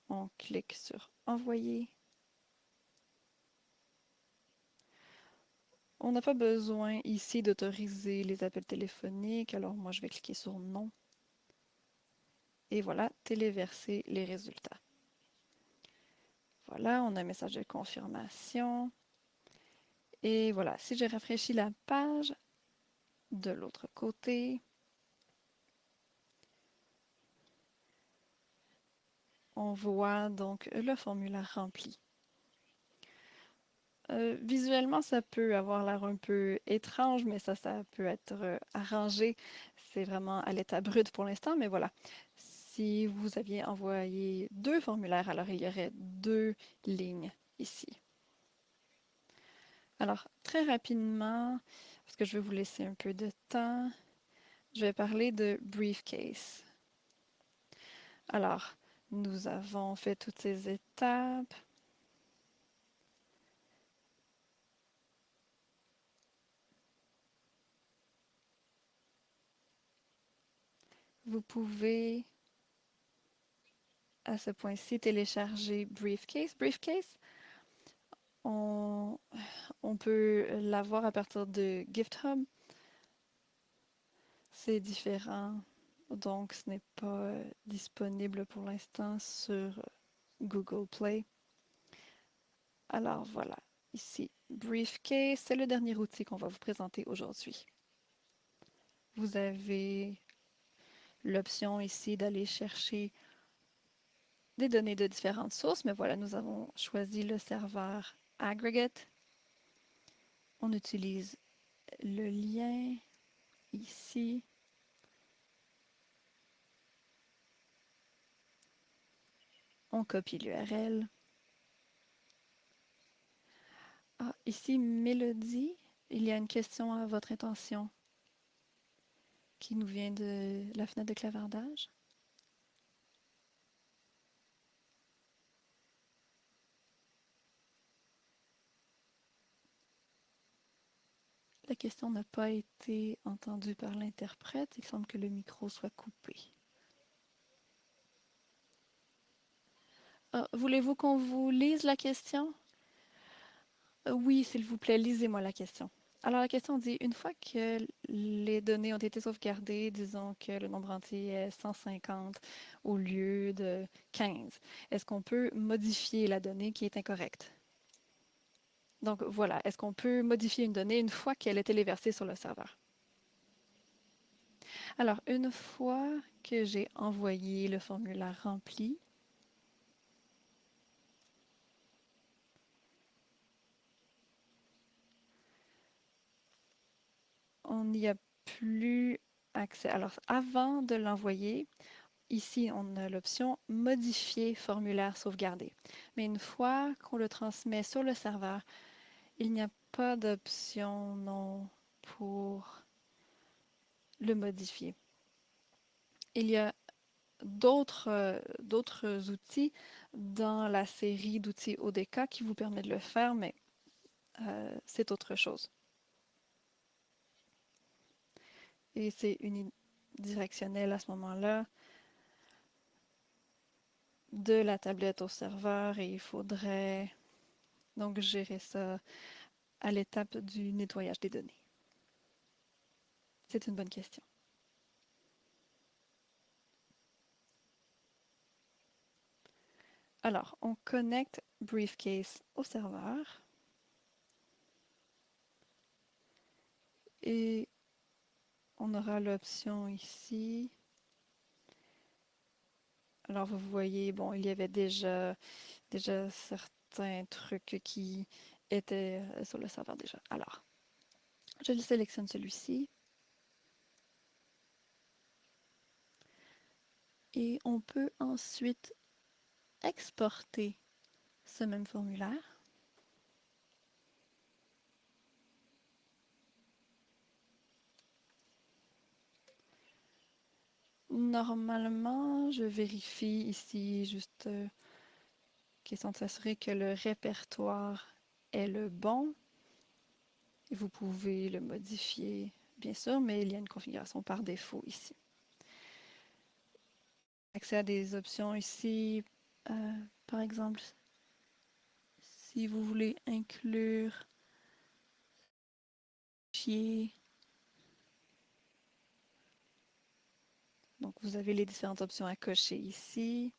On clique sur Envoyer. On n'a pas besoin ici d'autoriser les appels téléphoniques, alors moi je vais cliquer sur Non. Et voilà, téléverser les résultats. Voilà, on a un message de confirmation. Et voilà, si je rafraîchis la page de l'autre côté, on voit donc le formulaire rempli. Visuellement, ça peut avoir l'air un peu étrange, mais ça peut être arrangé. C'est vraiment à l'état brut pour l'instant, mais voilà. Si vous aviez envoyé 2 formulaires, alors il y aurait 2 lignes ici. Alors, très rapidement, parce que je vais vous laisser un peu de temps, je vais parler de Briefcase. Alors, nous avons fait toutes ces étapes. Vous pouvez, à ce point-ci, télécharger Briefcase. Briefcase, on peut l'avoir à partir de GitHub. C'est différent, donc ce n'est pas disponible pour l'instant sur Google Play. Alors voilà, ici, Briefcase, c'est le dernier outil qu'on va vous présenter aujourd'hui. Vous avez l'option ici d'aller chercher des données de différentes sources, mais voilà, nous avons choisi le serveur Aggregate. On utilise le lien ici. On copie l'URL. Ah, ici, Mélodie, il y a une question à votre intention qui nous vient de la fenêtre de clavardage. La question n'a pas été entendue par l'interprète. Il semble que le micro soit coupé. Ah, voulez-vous qu'on vous lise la question? Oui, s'il vous plaît, lisez-moi la question. Alors, la question dit, une fois que les données ont été sauvegardées, disons que le nombre entier est 150 au lieu de 15, est-ce qu'on peut modifier la donnée qui est incorrecte? Donc, voilà, est-ce qu'on peut modifier une donnée une fois qu'elle est téléversée sur le serveur? Alors, une fois que j'ai envoyé le formulaire rempli, on n'y a plus accès. Alors, avant de l'envoyer, ici, on a l'option Modifier formulaire sauvegardé. Mais une fois qu'on le transmet sur le serveur, il n'y a pas d'option non pour le modifier. Il y a d'autres outils dans la série d'outils ODK qui vous permet de le faire, mais c'est autre chose. Et c'est unidirectionnel à ce moment-là de la tablette au serveur et il faudrait donc gérer ça à l'étape du nettoyage des données. C'est une bonne question. Alors, on connecte Briefcase au serveur et on aura l'option ici. Alors, vous voyez, bon, il y avait déjà certains trucs qui étaient sur le serveur déjà. Alors, je sélectionne celui-ci. Et on peut ensuite exporter ce même formulaire. Normalement, je vérifie ici juste question de s'assurer que le répertoire est le bon. Et vous pouvez le modifier, bien sûr, mais il y a une configuration par défaut ici. Accès à des options ici, par exemple, si vous voulez inclure fichier. Donc, vous avez les différentes options à cocher ici.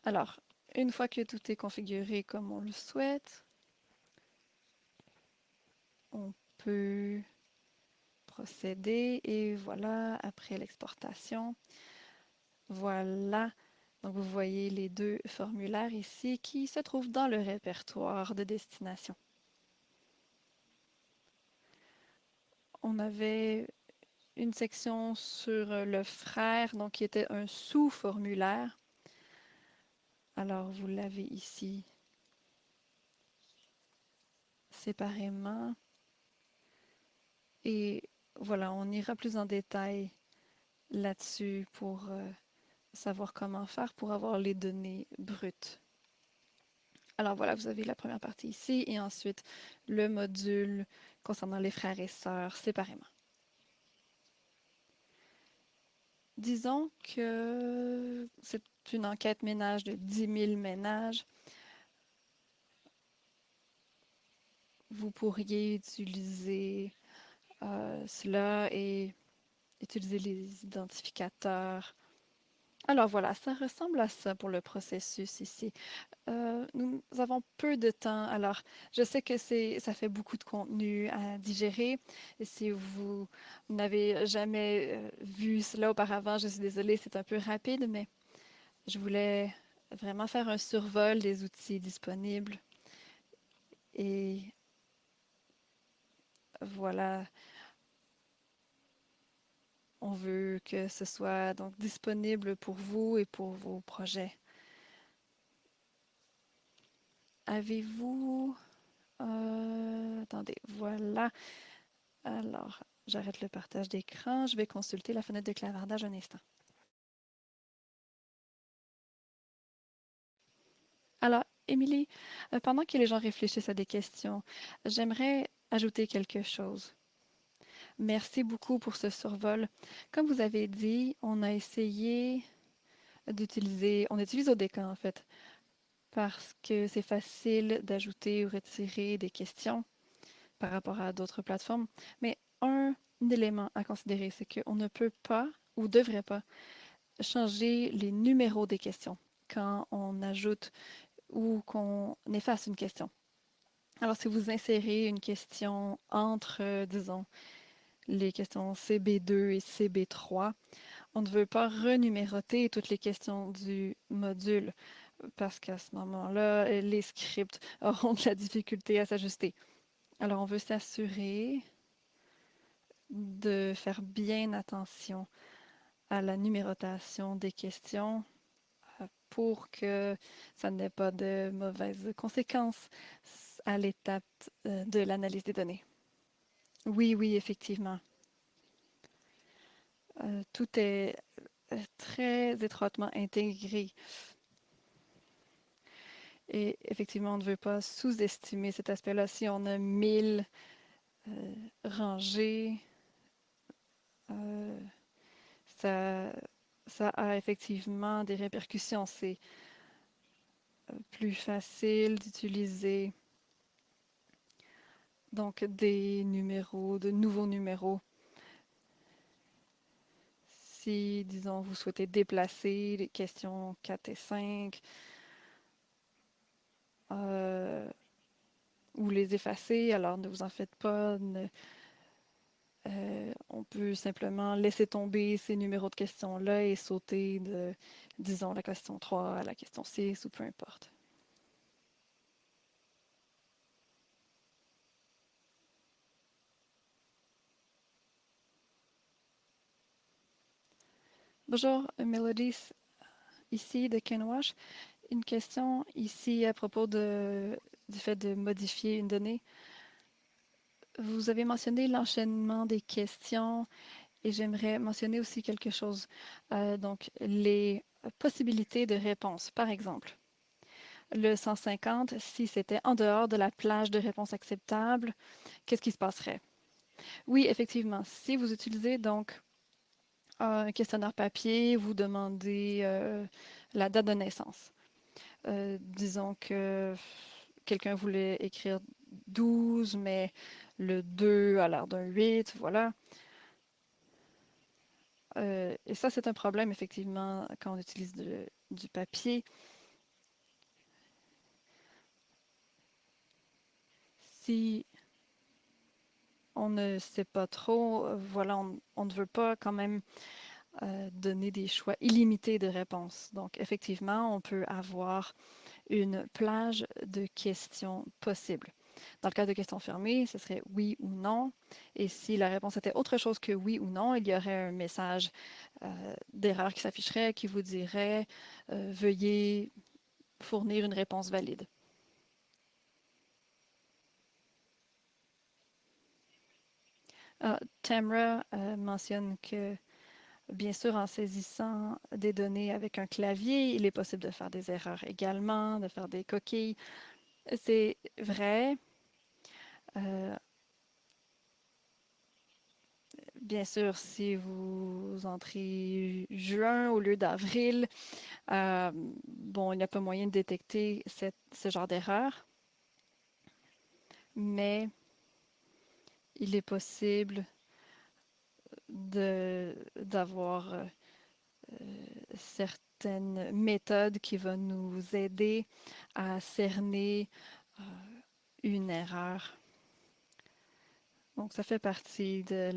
Alors, une fois que tout est configuré comme on le souhaite, on peut procéder et voilà, après l'exportation, voilà. Donc, vous voyez les deux formulaires ici qui se trouvent dans le répertoire de destination. On avait une section sur le frère, donc qui était un sous-formulaire. Alors, vous l'avez ici séparément. Et voilà, on ira plus en détail là-dessus pour savoir comment faire pour avoir les données brutes. Alors voilà, vous avez la première partie ici et ensuite le module concernant les frères et sœurs séparément. Disons que c'est une enquête ménage de 10 000 ménages. Vous pourriez utiliser cela et utiliser les identificateurs. Alors voilà, ça ressemble à ça pour le processus ici. Nous avons peu de temps, alors je sais que ça fait beaucoup de contenu à digérer. Et si vous n'avez jamais vu cela auparavant, je suis désolée, c'est un peu rapide, mais je voulais vraiment faire un survol des outils disponibles. Et voilà, on veut que ce soit donc disponible pour vous et pour vos projets. Avez-vous... attendez, voilà. Alors, j'arrête le partage d'écran. Je vais consulter la fenêtre de clavardage un instant. Alors, Émilie, pendant que les gens réfléchissent à des questions, j'aimerais ajouter quelque chose. Merci beaucoup pour ce survol. Comme vous avez dit, on a essayé on utilise ODK en fait, parce que c'est facile d'ajouter ou retirer des questions par rapport à d'autres plateformes. Mais un élément à considérer, c'est qu'on ne peut pas ou devrait pas changer les numéros des questions quand on ajoute ou qu'on efface une question. Alors, si vous insérez une question entre, disons, les questions CB2 et CB3, on ne veut pas renuméroter toutes les questions du module parce qu'à ce moment-là, les scripts auront de la difficulté à s'ajuster. Alors, on veut s'assurer de faire bien attention à la numérotation des questions pour que ça n'ait pas de mauvaises conséquences à l'étape de l'analyse des données. Oui, oui, effectivement. Tout est très étroitement intégré. Et effectivement, on ne veut pas sous-estimer cet aspect-là. Si on a 1000 rangées, euh, ça, ça a effectivement des répercussions. C'est plus facile d'utiliser donc des numéros, de nouveaux numéros. si, disons, vous souhaitez déplacer les questions 4 et 5 ou les effacer, alors ne vous en faites pas. On peut simplement laisser tomber ces numéros de questions-là et sauter de, disons, la question 3 à la question 6 ou peu importe. Bonjour, Mélodie, ici de Kenwash. Une question ici à propos du fait de modifier une donnée. Vous avez mentionné l'enchaînement des questions et j'aimerais mentionner aussi quelque chose. Donc, les possibilités de réponse. Par exemple, le 150, si c'était en dehors de la plage de réponse acceptable, qu'est-ce qui se passerait? Oui, effectivement, si vous utilisez donc un questionnaire papier, vous demandez la date de naissance. Disons que quelqu'un voulait écrire 12, mais le 2 a l'air d'un 8, voilà. Et ça, c'est un problème, effectivement, quand on utilise du papier. Si on ne sait pas trop, voilà, on ne veut pas quand même donner des choix illimités de réponses. Donc, effectivement, on peut avoir une plage de questions possibles. Dans le cas de questions fermées, ce serait oui ou non. Et si la réponse était autre chose que oui ou non, il y aurait un message d'erreur qui s'afficherait qui vous dirait veuillez fournir une réponse valide. Tamra mentionne que, bien sûr, en saisissant des données avec un clavier, il est possible de faire des erreurs également, de faire des coquilles. C'est vrai. Euh, Bien sûr, si vous entrez juin au lieu d'avril, bon, il n'y a pas moyen de détecter ce genre d'erreur, mais il est possible d'avoir certaines méthodes qui vont nous aider à cerner euh, une erreur. Donc, ça fait partie de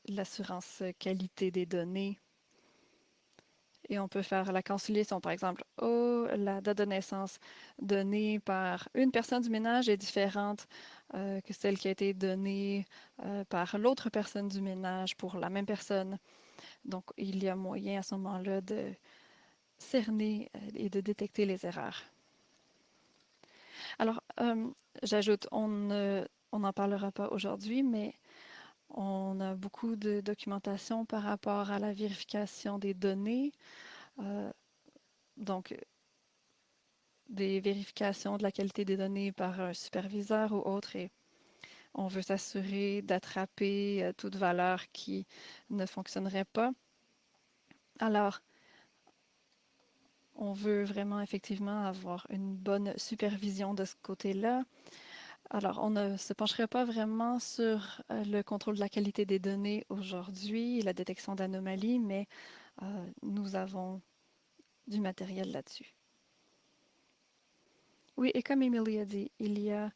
l'assurance qualité des données. Et on peut faire la conciliation, par exemple. Oh, la date de naissance donnée par une personne du ménage est différente que celle qui a été donnée par l'autre personne du ménage pour la même personne. Donc, il y a moyen à ce moment-là de cerner et de détecter les erreurs. Alors, j'ajoute, on n'en parlera pas aujourd'hui, mais on a beaucoup de documentation par rapport à la vérification des données. Donc, des vérifications de la qualité des données par un superviseur ou autre et on veut s'assurer d'attraper toute valeur qui ne fonctionnerait pas. Alors, on veut vraiment effectivement avoir une bonne supervision de ce côté-là. Alors, on ne se pencherait pas vraiment sur le contrôle de la qualité des données aujourd'hui, la détection d'anomalies, mais nous avons du matériel là-dessus. Oui, et comme Emily a dit, il y a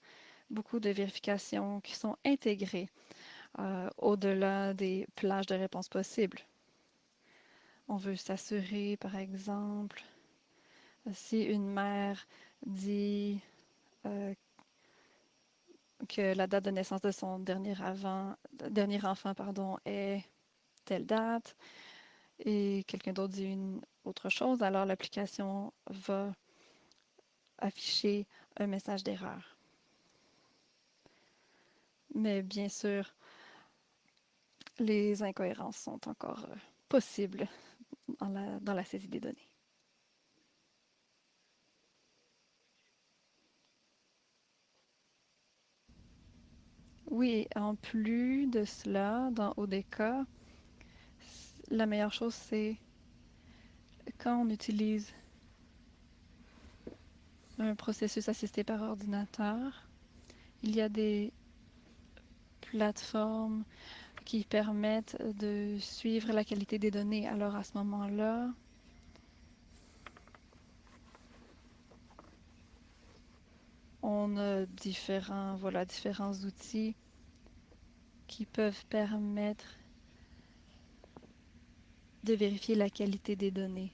beaucoup de vérifications qui sont intégrées au-delà des plages de réponses possibles. On veut s'assurer, par exemple, si une mère dit que la date de naissance de son dernier enfant est telle date et quelqu'un d'autre dit une autre chose, alors l'application va afficher un message d'erreur. Mais bien sûr, les incohérences sont encore possibles dans la saisie des données. Oui, en plus de cela, dans ODK, la meilleure chose, c'est quand on utilise un processus assisté par ordinateur, il y a des plateformes qui permettent de suivre la qualité des données. Alors à ce moment-là, on a différents outils qui peuvent permettre de vérifier la qualité des données.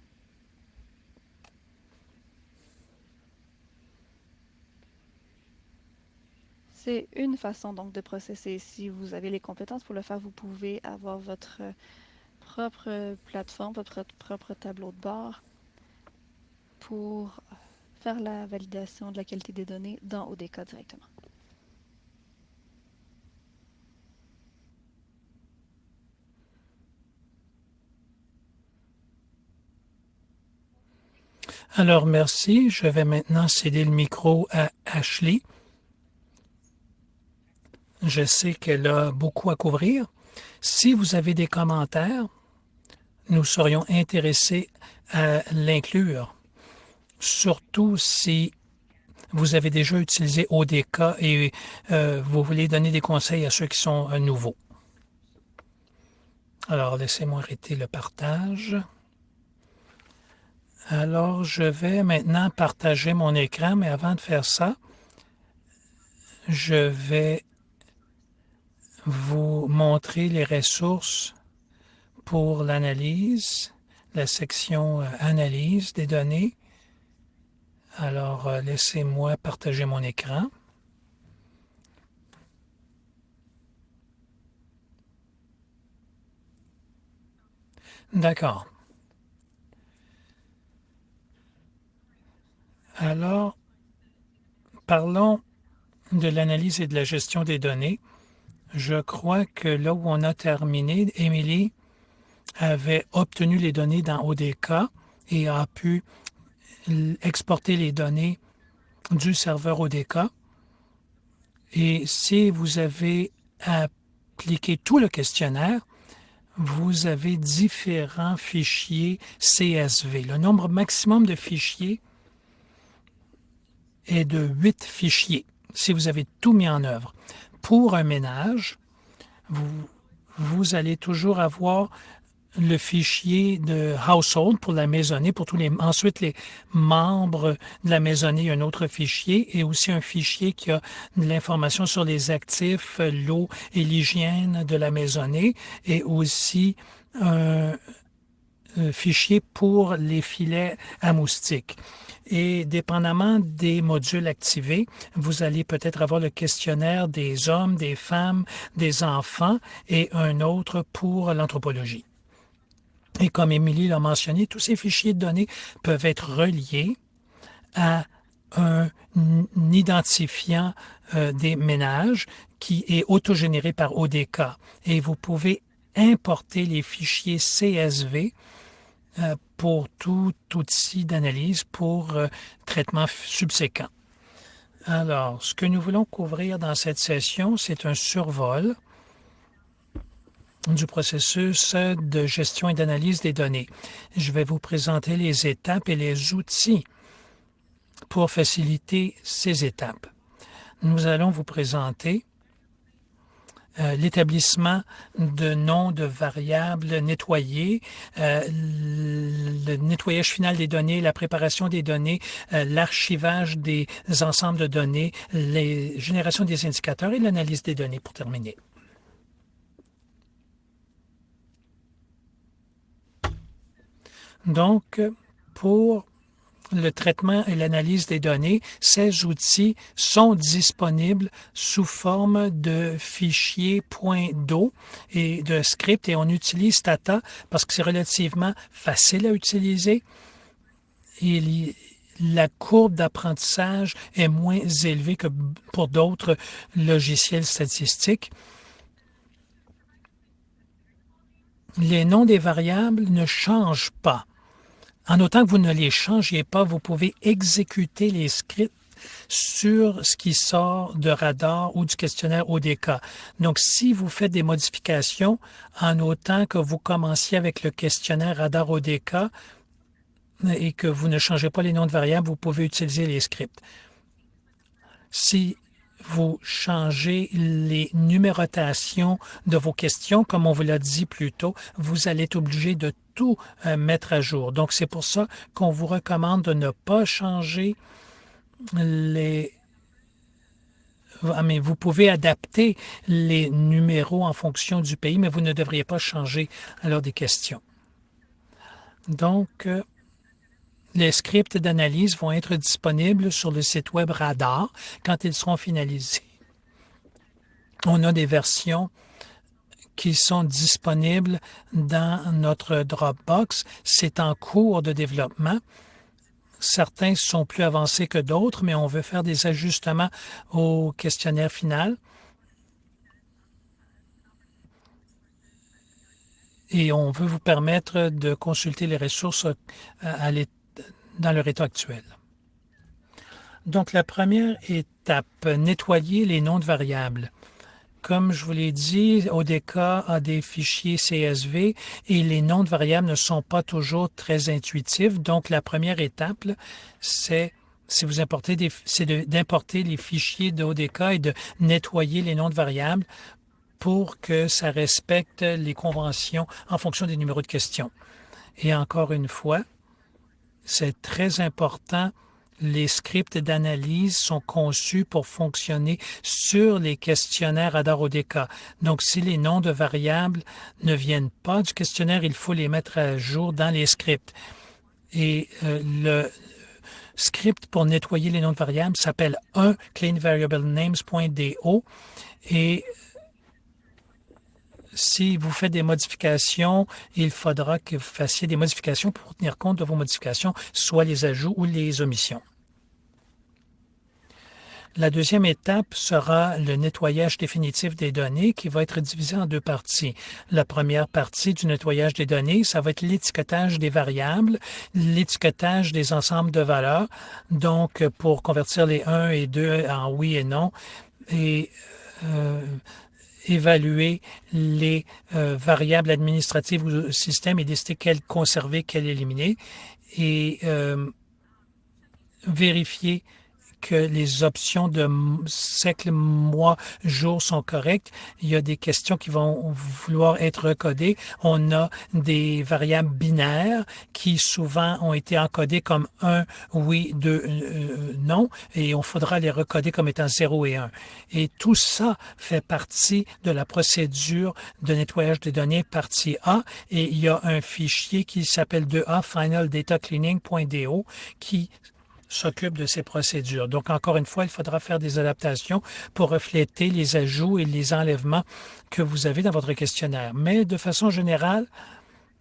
C'est une façon donc de processer. Si vous avez les compétences pour le faire, vous pouvez avoir votre propre plateforme, votre propre tableau de bord pour faire la validation de la qualité des données dans ODK directement. Alors, merci. Je vais maintenant céder le micro à Ashley. Je sais qu'elle a beaucoup à couvrir. Si vous avez des commentaires, nous serions intéressés à l'inclure, surtout si vous avez déjà utilisé ODK et vous voulez donner des conseils à ceux qui sont nouveaux. Alors, laissez-moi arrêter le partage. Alors, je vais maintenant partager mon écran, mais avant de faire ça, je vais vous montrer les ressources pour l'analyse, la section analyse des données. Alors, laissez-moi partager mon écran. D'accord. Alors, parlons de l'analyse et de la gestion des données. Je crois que là où on a terminé, Émilie avait obtenu les données dans ODK et a pu exporter les données du serveur ODK. Et si vous avez appliqué tout le questionnaire, vous avez différents fichiers CSV. Le nombre maximum de fichiers est de 8 fichiers, si vous avez tout mis en œuvre. Pour un ménage, vous allez toujours avoir le fichier de household pour la maisonnée, pour ensuite les membres de la maisonnée, un autre fichier et aussi un fichier qui a de l'information sur les actifs, l'eau et l'hygiène de la maisonnée et aussi un fichier pour les filets à moustiques. Et dépendamment des modules activés, vous allez peut-être avoir le questionnaire des hommes, des femmes, des enfants et un autre pour l'anthropologie. Et comme Émilie l'a mentionné, tous ces fichiers de données peuvent être reliés à un identifiant des ménages qui est autogénéré par ODK. Et vous pouvez importer les fichiers CSV pour tout outil d'analyse pour traitement subséquent. Alors, ce que nous voulons couvrir dans cette session, c'est un survol du processus de gestion et d'analyse des données. Je vais vous présenter les étapes et les outils pour faciliter ces étapes. Nous allons vous présenter l'établissement de noms de variables nettoyées, le nettoyage final des données, la préparation des données, l'archivage des ensembles de données, les générations des indicateurs et l'analyse des données pour terminer. Donc, pour le traitement et l'analyse des données, ces outils sont disponibles sous forme de fichiers .do et de scripts et on utilise Stata parce que c'est relativement facile à utiliser. La courbe d'apprentissage est moins élevée que pour d'autres logiciels statistiques. Les noms des variables ne changent pas. En autant que vous ne les changiez pas, vous pouvez exécuter les scripts sur ce qui sort de Radar ou du questionnaire ODK. Donc, si vous faites des modifications, en autant que vous commenciez avec le questionnaire Radar ODK et que vous ne changez pas les noms de variables, vous pouvez utiliser les scripts. Si vous changez les numérotations de vos questions, comme on vous l'a dit plus tôt, vous allez être obligé de tout mettre à jour. Donc, c'est pour ça qu'on vous recommande de ne pas changer les... Mais vous pouvez adapter les numéros en fonction du pays, mais vous ne devriez pas changer alors des questions. Donc, les scripts d'analyse vont être disponibles sur le site web Radar quand ils seront finalisés. On a des versions qui sont disponibles dans notre Dropbox. C'est en cours de développement. Certains sont plus avancés que d'autres, mais on veut faire des ajustements au questionnaire final. Et on veut vous permettre de consulter les ressources dans leur état actuel. Donc, la première étape, nettoyer les noms de variables. Comme je vous l'ai dit, ODK a des fichiers CSV et les noms de variables ne sont pas toujours très intuitifs. Donc, la première étape, c'est d'importer les fichiers d'ODK et de nettoyer les noms de variables pour que ça respecte les conventions en fonction des numéros de questions. Et encore une fois, c'est très important. Les scripts d'analyse sont conçus pour fonctionner sur les questionnaires Radar ODK. Donc, si les noms de variables ne viennent pas du questionnaire, il faut les mettre à jour dans les scripts. Et le script pour nettoyer les noms de variables s'appelle cleanvariablenames.do et si vous faites des modifications, il faudra que vous fassiez des modifications pour tenir compte de vos modifications, soit les ajouts ou les omissions. La deuxième étape sera le nettoyage définitif des données qui va être divisé en deux parties. La première partie du nettoyage des données, ça va être l'étiquetage des variables, l'étiquetage des ensembles de valeurs, donc pour convertir les 1 et 2 en oui et non, et évaluer les variables administratives ou système et décider quelles conserver, quelles éliminer, et vérifier que les options de siècle, mois, jour sont correctes. Il y a des questions qui vont vouloir être recodées. On a des variables binaires qui souvent ont été encodées comme 1, oui, 2, non, et on faudra les recoder comme étant 0 et 1. Et tout ça fait partie de la procédure de nettoyage des données partie A, et il y a un fichier qui s'appelle 2A, finaldatacleaning.do, qui s'occupe de ces procédures. Donc, encore une fois, il faudra faire des adaptations pour refléter les ajouts et les enlèvements que vous avez dans votre questionnaire. Mais de façon générale,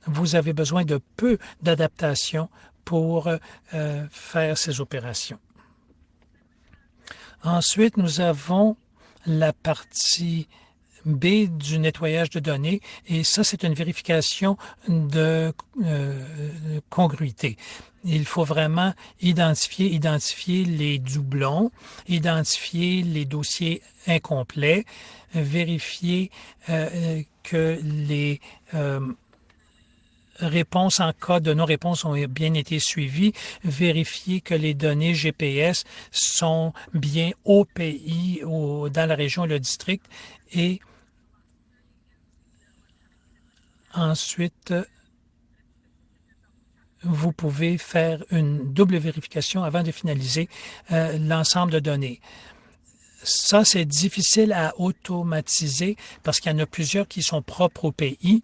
vous avez besoin de peu d'adaptations pour faire ces opérations. Ensuite, nous avons la partie B du nettoyage de données et ça, c'est une vérification de congruité. Il faut vraiment identifier les doublons, identifier les dossiers incomplets, vérifier que les réponses en cas de non-réponse ont bien été suivies, vérifier que les données GPS sont bien au pays, dans la région et le district, et ensuite, vous pouvez faire une double vérification avant de finaliser l'ensemble de données. Ça, c'est difficile à automatiser parce qu'il y en a plusieurs qui sont propres au pays.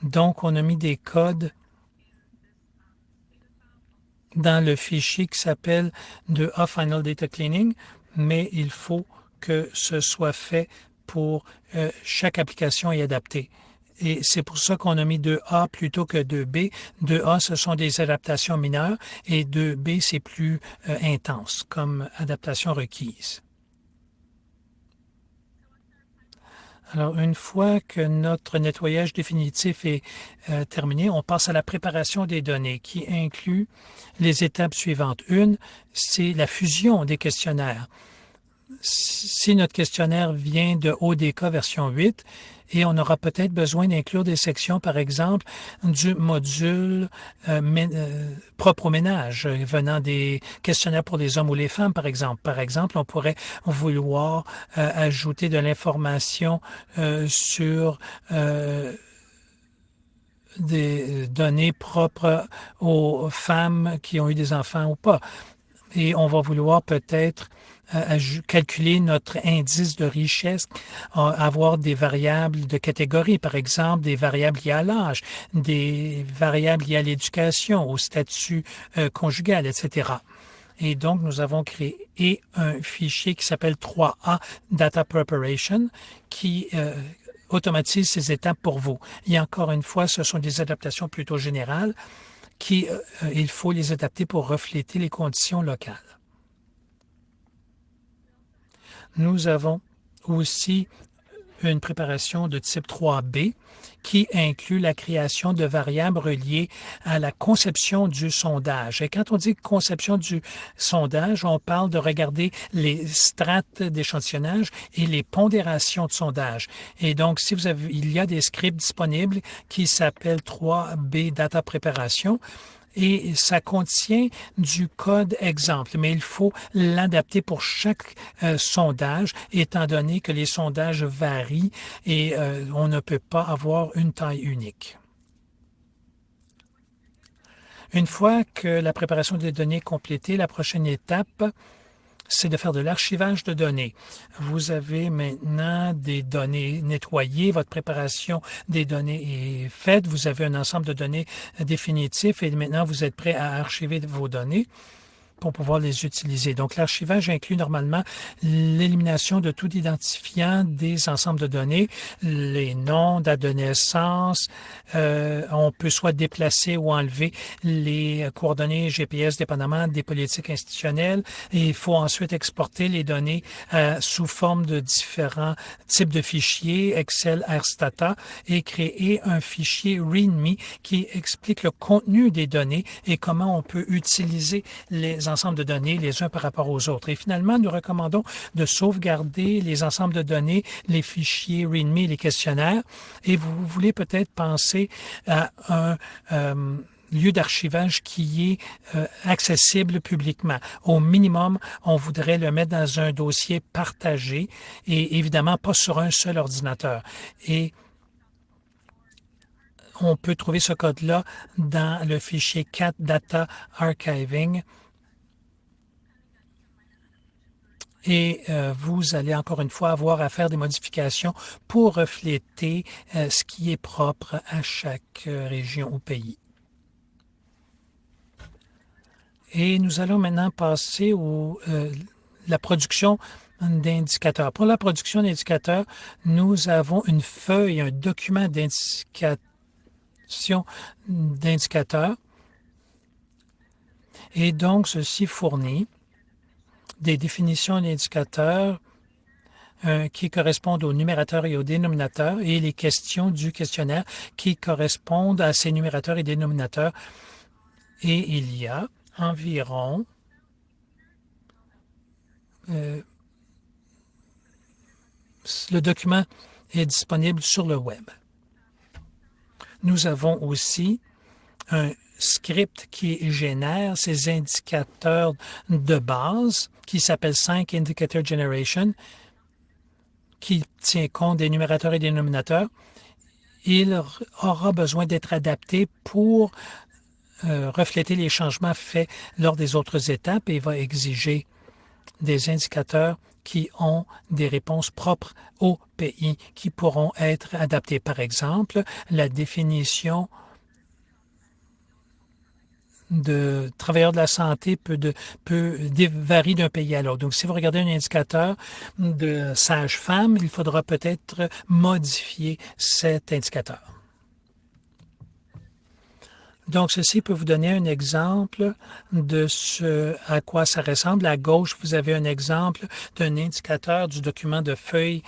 Donc, on a mis des codes dans le fichier qui s'appelle 2A Final Data Cleaning, mais il faut que ce soit fait pour chaque application et adapté. Et c'est pour ça qu'on a mis 2A plutôt que 2B. 2A, ce sont des adaptations mineures et 2B, c'est plus intense comme adaptation requise. Alors, une fois que notre nettoyage définitif est terminé, on passe à la préparation des données qui inclut les étapes suivantes. Une, c'est la fusion des questionnaires. si notre questionnaire vient de ODK version 8, et on aura peut-être besoin d'inclure des sections, par exemple, du module propre au ménage, venant des questionnaires pour les hommes ou les femmes, par exemple. Par exemple, on pourrait vouloir ajouter de l'information sur des données propres aux femmes qui ont eu des enfants ou pas. Et on va vouloir peut-être calculer notre indice de richesse, avoir des variables de catégorie, par exemple des variables liées à l'âge, des variables liées à l'éducation, au statut conjugal, etc. Et donc, nous avons créé un fichier qui s'appelle 3A Data Preparation qui automatise ces étapes pour vous. Et encore une fois, ce sont des adaptations plutôt générales il faut les adapter pour refléter les conditions locales. Nous avons aussi une préparation de type 3B qui inclut la création de variables reliées à la conception du sondage. Et quand on dit conception du sondage, on parle de regarder les strates d'échantillonnage et les pondérations de sondage. Et donc, il y a des scripts disponibles qui s'appellent 3B Data Préparation. Et ça contient du code exemple, mais il faut l'adapter pour chaque sondage, étant donné que les sondages varient et on ne peut pas avoir une taille unique. Une fois que la préparation des données est complétée, la prochaine étape, c'est de faire de l'archivage de données. Vous avez maintenant des données nettoyées, votre préparation des données est faite, vous avez un ensemble de données définitifs et maintenant vous êtes prêt à archiver vos données pour pouvoir les utiliser. Donc, l'archivage inclut normalement l'élimination de tout identifiant des ensembles de données, les noms, date de naissance. On peut soit déplacer ou enlever les coordonnées GPS dépendamment des politiques institutionnelles. Et il faut ensuite exporter les données sous forme de différents types de fichiers, Excel, RStata, et créer un fichier README qui explique le contenu des données et comment on peut utiliser les ensembles de données les uns par rapport aux autres. Et finalement, nous recommandons de sauvegarder les ensembles de données, les fichiers README et les questionnaires. Et vous voulez peut-être penser à un lieu d'archivage qui est accessible publiquement. Au minimum, on voudrait le mettre dans un dossier partagé et évidemment pas sur un seul ordinateur. Et on peut trouver ce code-là dans le fichier Cat Data Archiving. Et vous allez encore une fois avoir à faire des modifications pour refléter ce qui est propre à chaque région ou pays. Et nous allons maintenant passer à la production d'indicateurs. Pour la production d'indicateurs, nous avons une feuille, un document d'indicateurs. Et donc, ceci fournit des définitions d'indicateurs qui correspondent au numérateur et au dénominateur et les questions du questionnaire qui correspondent à ces numérateurs et dénominateurs. Et il y a environ le document est disponible sur le web. Nous avons aussi un script qui génère ces indicateurs de base qui s'appelle 5 Indicator Generation, qui tient compte des numérateurs et des dénominateurs. Il aura besoin d'être adapté pour refléter les changements faits lors des autres étapes et va exiger des indicateurs qui ont des réponses propres au pays qui pourront être adaptés. Par exemple, la définition de travailleurs de la santé varie d'un pays à l'autre. Donc, si vous regardez un indicateur de sage-femme, il faudra peut-être modifier cet indicateur. Donc, ceci peut vous donner un exemple de ce à quoi ça ressemble. À gauche, vous avez un exemple d'un indicateur du document de feuille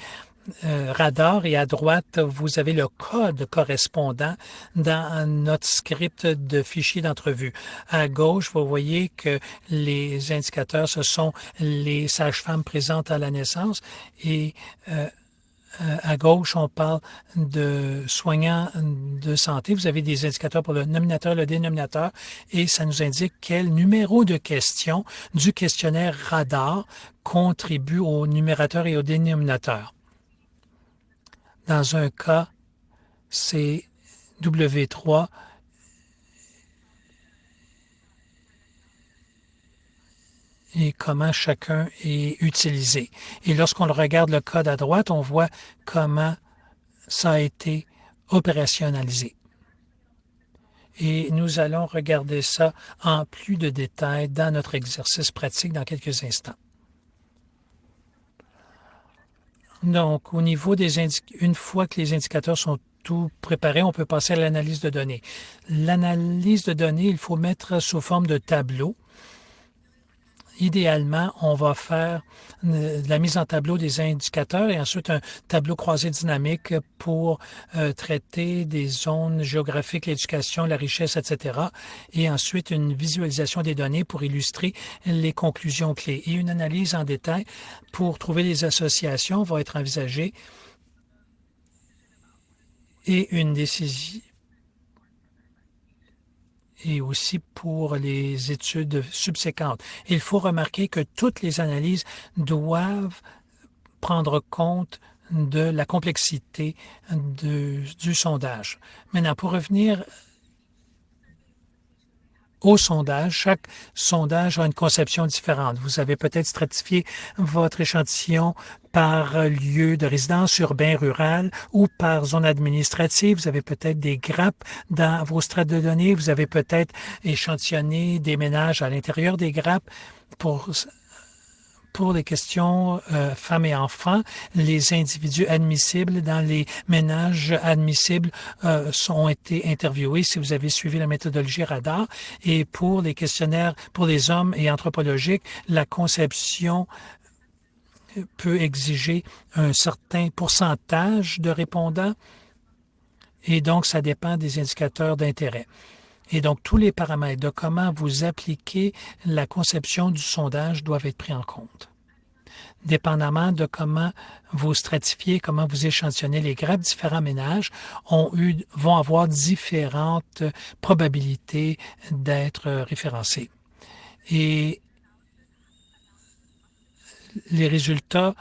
radar et à droite, vous avez le code correspondant dans notre script de fichier d'entrevue. À gauche, vous voyez que les indicateurs, ce sont les sages-femmes présentes à la naissance et à gauche, on parle de soignants de santé. Vous avez des indicateurs pour le nominateur, le dénominateur, et ça nous indique quel numéro de question du questionnaire radar contribue au numérateur et au dénominateur. Dans un cas, c'est W3 et comment chacun est utilisé. Et lorsqu'on regarde le code à droite, on voit comment ça a été opérationnalisé. Et nous allons regarder ça en plus de détails dans notre exercice pratique dans quelques instants. Donc, au niveau une fois que les indicateurs sont tout préparés, on peut passer à l'analyse de données. L'analyse de données, il faut mettre sous forme de tableau. Idéalement, on va faire la mise en tableau des indicateurs et ensuite un tableau croisé dynamique pour traiter des zones géographiques, l'éducation, la richesse, etc. Et ensuite, une visualisation des données pour illustrer les conclusions clés. Et une analyse en détail pour trouver les associations va être envisagée et une décision et aussi pour les études subséquentes. Il faut remarquer que toutes les analyses doivent prendre compte de la complexité du sondage. Maintenant, pour revenir au sondage, chaque sondage a une conception différente. Vous avez peut-être stratifié votre échantillon par lieu de résidence urbain, rural ou par zone administrative. Vous avez peut-être des grappes dans vos strates de données. Vous avez peut-être échantillonné des ménages à l'intérieur des grappes pour les questions femmes et enfants, les individus admissibles dans les ménages admissibles ont été interviewés si vous avez suivi la méthodologie radar. Et pour les questionnaires pour les hommes et anthropologiques, la conception peut exiger un certain pourcentage de répondants et donc ça dépend des indicateurs d'intérêt. Et donc, tous les paramètres de comment vous appliquez la conception du sondage doivent être pris en compte. Dépendamment de comment vous stratifiez, comment vous échantillonnez les grappes, différents ménages vont avoir différentes probabilités d'être référencés. Et les résultats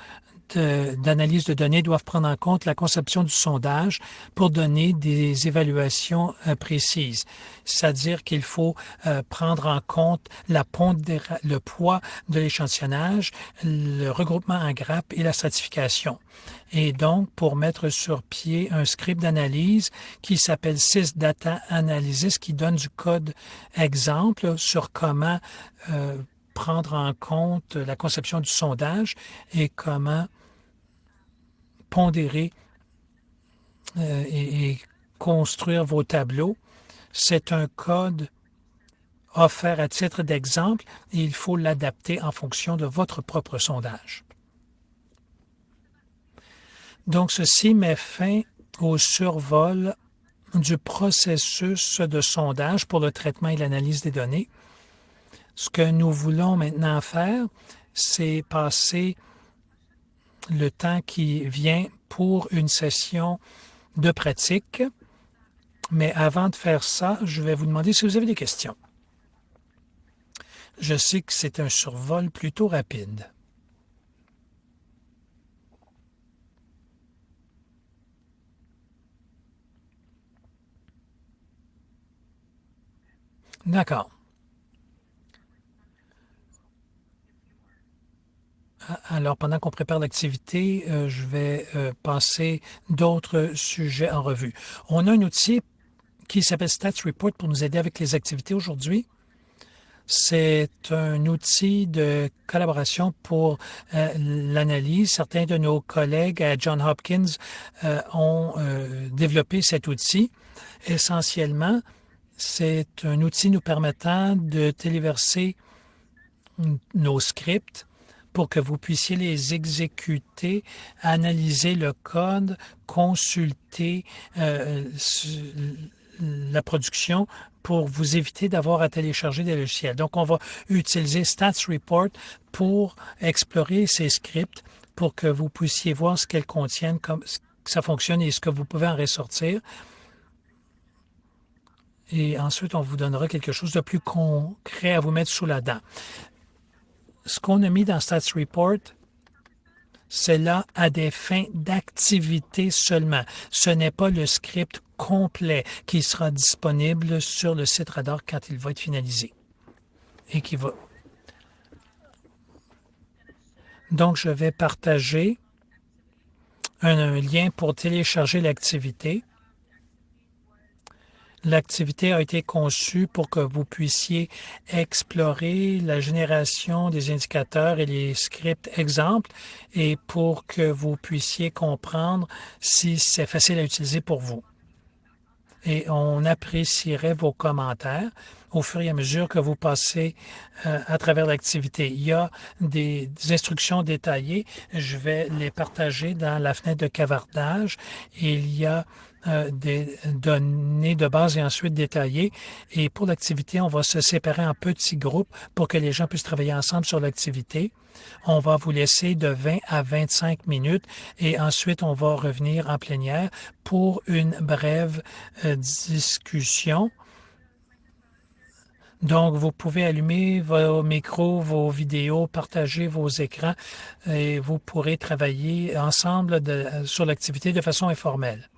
d'analyse de données doivent prendre en compte la conception du sondage pour donner des évaluations précises. C'est-à-dire qu'il faut prendre en compte le poids de l'échantillonnage, le regroupement en grappes et la stratification. Et donc, pour mettre sur pied un script d'analyse qui s'appelle SysData Analysis, qui donne du code exemple sur comment prendre en compte la conception du sondage et comment pondérer et construire vos tableaux. C'est un code offert à titre d'exemple et il faut l'adapter en fonction de votre propre sondage. Donc, ceci met fin au survol du processus de sondage pour le traitement et l'analyse des données. Ce que nous voulons maintenant faire, c'est passer le temps qui vient pour une session de pratique. Mais avant de faire ça, je vais vous demander si vous avez des questions. Je sais que c'est un survol plutôt rapide. D'accord. Alors, pendant qu'on prépare l'activité, je vais passer d'autres sujets en revue. On a un outil qui s'appelle Stats Report pour nous aider avec les activités aujourd'hui. C'est un outil de collaboration pour l'analyse. Certains de nos collègues à Johns Hopkins ont développé cet outil. Essentiellement, c'est un outil nous permettant de téléverser nos scripts pour que vous puissiez les exécuter, analyser le code, consulter la production pour vous éviter d'avoir à télécharger des logiciels. Donc, on va utiliser Stats Report pour explorer ces scripts pour que vous puissiez voir ce qu'elles contiennent, comme ça fonctionne et ce que vous pouvez en ressortir. Et ensuite, on vous donnera quelque chose de plus concret à vous mettre sous la dent. Ce qu'on a mis dans Stats Report, c'est là à des fins d'activité seulement. Ce n'est pas le script complet qui sera disponible sur le site Radar quand il va être finalisé. Et qui va. Donc, je vais partager un lien pour télécharger l'activité. L'activité a été conçue pour que vous puissiez explorer la génération des indicateurs et les scripts exemples et pour que vous puissiez comprendre si c'est facile à utiliser pour vous. Et on apprécierait vos commentaires au fur et à mesure que vous passez à travers l'activité. Il y a des instructions détaillées. Je vais les partager dans la fenêtre de cavardage. Il y a des données de base et ensuite détaillées. Et pour l'activité, on va se séparer en petits groupes pour que les gens puissent travailler ensemble sur l'activité. On va vous laisser de 20 à 25 minutes et ensuite on va revenir en plénière pour une brève discussion. Donc, vous pouvez allumer vos micros, vos vidéos, partager vos écrans et vous pourrez travailler ensemble sur l'activité de façon informelle.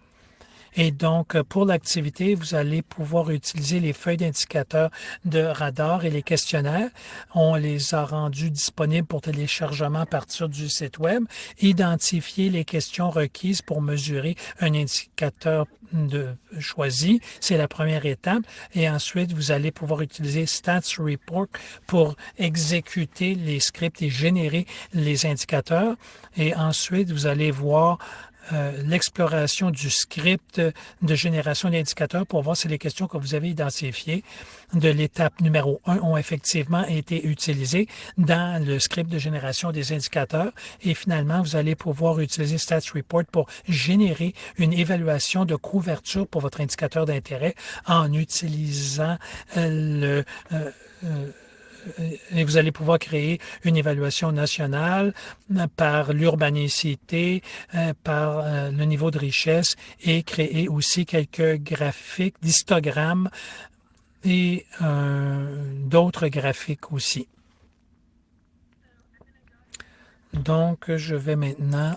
Et donc, pour l'activité, vous allez pouvoir utiliser les feuilles d'indicateurs de radar et les questionnaires. On les a rendus disponibles pour téléchargement à partir du site Web. Identifier les questions requises pour mesurer un indicateur choisi, c'est la première étape. Et ensuite, vous allez pouvoir utiliser Stats Report pour exécuter les scripts et générer les indicateurs. Et ensuite, vous allez voir l'exploration du script de génération d'indicateurs pour voir si les questions que vous avez identifiées de l'étape numéro 1 ont effectivement été utilisées dans le script de génération des indicateurs. Et finalement, vous allez pouvoir utiliser Stats Report pour générer une évaluation de couverture pour votre indicateur d'intérêt en utilisant et vous allez pouvoir créer une évaluation nationale par l'urbanicité, par le niveau de richesse et créer aussi quelques graphiques, d'histogrammes et d'autres graphiques aussi. Donc, je vais maintenant